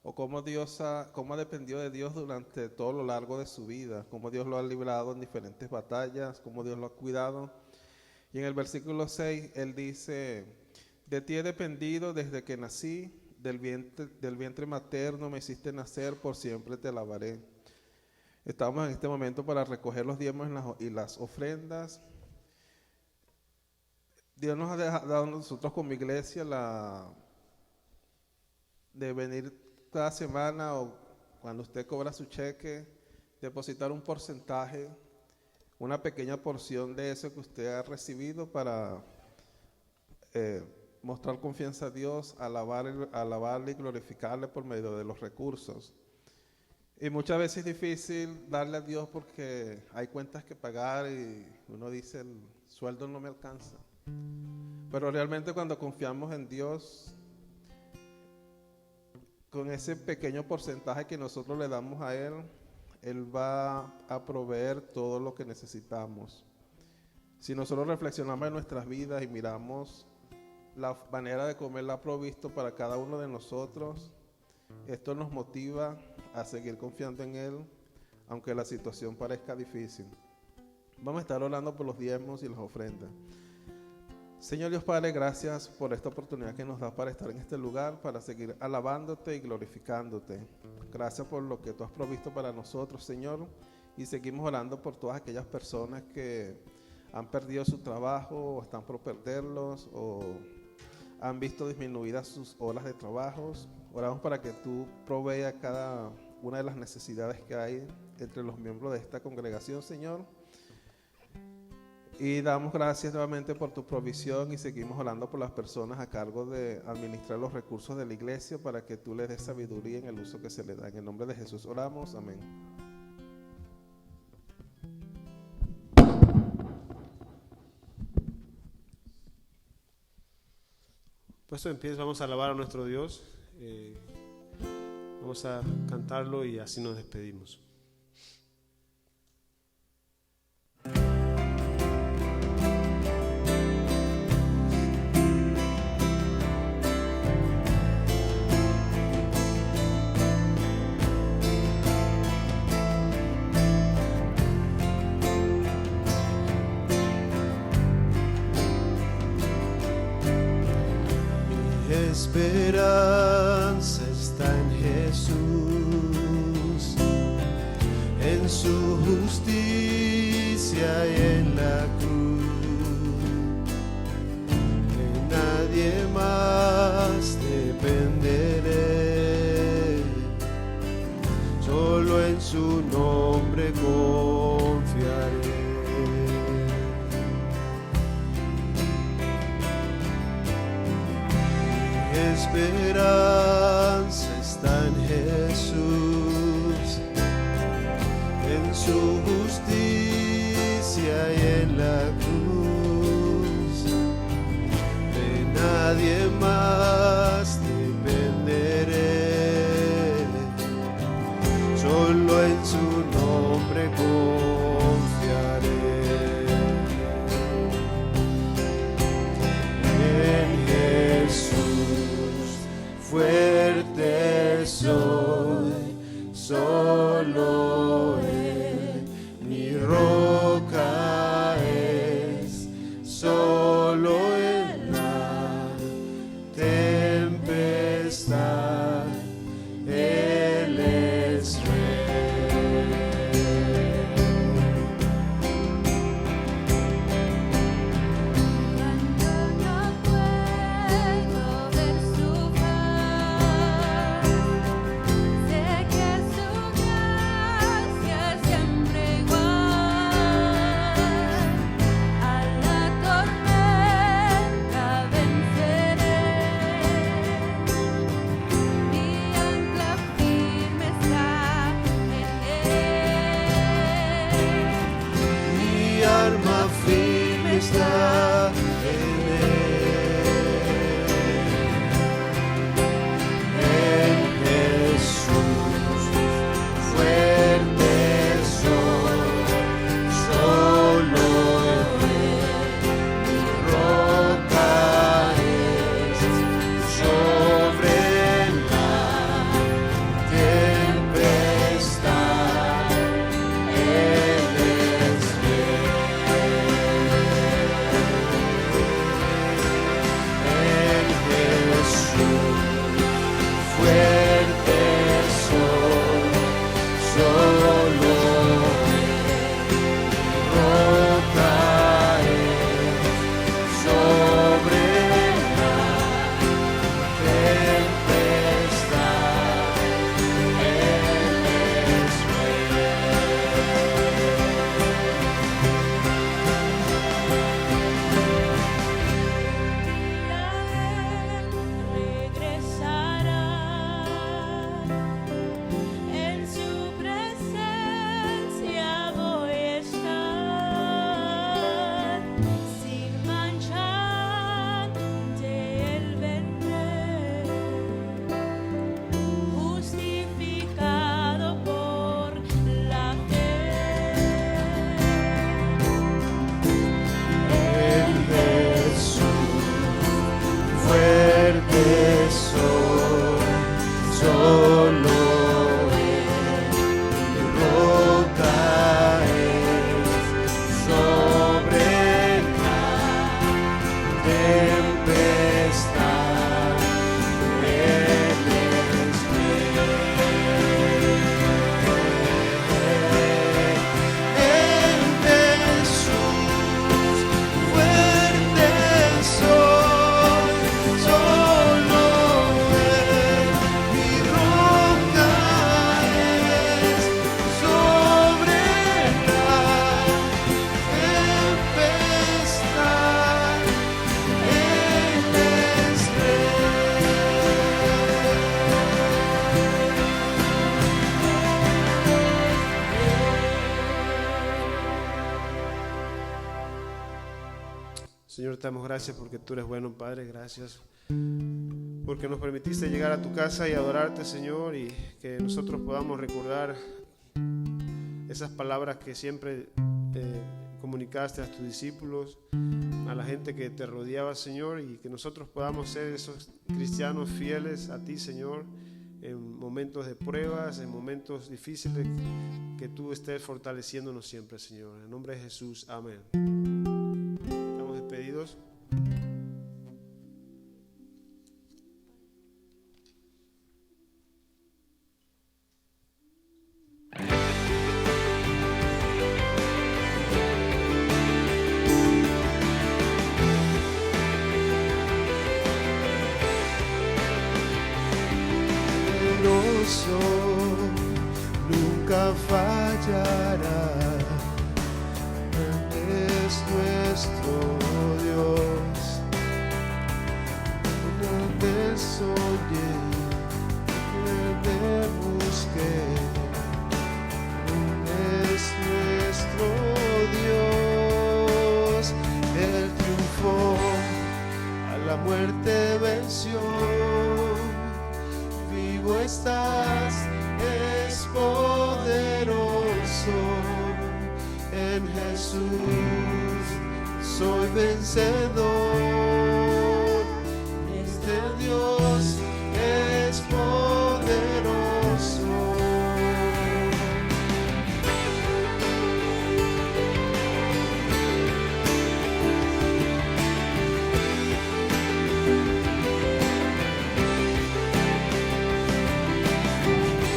o cómo ha dependido de Dios durante todo lo largo de su vida, cómo Dios lo ha librado en diferentes batallas, cómo Dios lo ha cuidado. Y en el versículo 6, él dice: de ti he dependido desde que nací, del vientre materno me hiciste nacer, por siempre te alabaré. Estamos en este momento para recoger los diezmos y las ofrendas. Dios nos ha dado a nosotros como iglesia de venir cada semana, o cuando usted cobra su cheque, depositar un porcentaje, una pequeña porción de eso que usted ha recibido para mostrar confianza a Dios, alabarle y glorificarle por medio de los recursos. Y muchas veces es difícil darle a Dios porque hay cuentas que pagar y uno dice: el sueldo no me alcanza. Pero realmente cuando confiamos en Dios, con ese pequeño porcentaje que nosotros le damos a Él, Él va a proveer todo lo que necesitamos. Si nosotros reflexionamos en nuestras vidas y miramos la manera de comer la ha provisto para cada uno de nosotros, esto nos motiva a seguir confiando en Él, aunque la situación parezca difícil. Vamos a estar orando por los diezmos y las ofrendas. Señor Dios Padre, gracias por esta oportunidad que nos da para estar en este lugar, para seguir alabándote y glorificándote. Gracias por lo que tú has provisto para nosotros, Señor, y seguimos orando por todas aquellas personas que han perdido su trabajo o están por perderlos, o han visto disminuidas sus horas de trabajo. Oramos para que tú proveas cada una de las necesidades que hay entre los miembros de esta congregación, Señor. Y damos gracias nuevamente por tu provisión, y seguimos orando por las personas a cargo de administrar los recursos de la iglesia, para que tú les des sabiduría en el uso que se le da. En el nombre de Jesús oramos, amén. Puesto en pie, vamos a alabar a nuestro Dios. Vamos a cantarlo y así nos despedimos. Esperanza está en Jesús, en su justicia y en la cruz. De nadie más dependeré, solo en su nombre confiaré. Esperanza está en Jesús, en su justicia y en la cruz. De nadie más dependeré, solo en su nombre confiaré. En fuerte soy, solo Él, mi roca es, solo en la tempestad, Él es Cuando no puedo ver su faz, sé que su gracia es siempre igual. A la tormenta venceré, mi ancla firme está en él. mi alma firme está en Jesús, fuerte soy, solo Él, mi roca es, sobre la tempestad, Él es en Jesús, fuerte soy, solo roca es, sobre la tempestad, Él es Regresará, en su presencia voy a estar, sin mancha ante Él vendré, justificado por la fe. en Jesús, fuerte soy, solo Él, mi roca es, sobre la tempestad, Él es en Jesús, fuerte soy, solo Él, mi roca es, sobre la tempestad, Él es Señor, te damos gracias porque tú eres bueno, Padre. Gracias porque nos permitiste llegar a tu casa y adorarte, Señor, y que nosotros podamos recordar esas palabras que siempre comunicaste a tus discípulos, a la gente que te rodeaba, Señor, y que nosotros podamos ser esos cristianos fieles a ti, Señor, en momentos de pruebas, en momentos difíciles, que tú estés fortaleciéndonos siempre, Señor. En nombre de Jesús, amén. Estamos despedidos. Poderoso, nunca fallará, es nuestro Dios. Donde soñé, donde busqué, es nuestro Dios. Él triunfó, a la muerte venció. Vivo estás, es poderoso. En Jesús soy vencedor.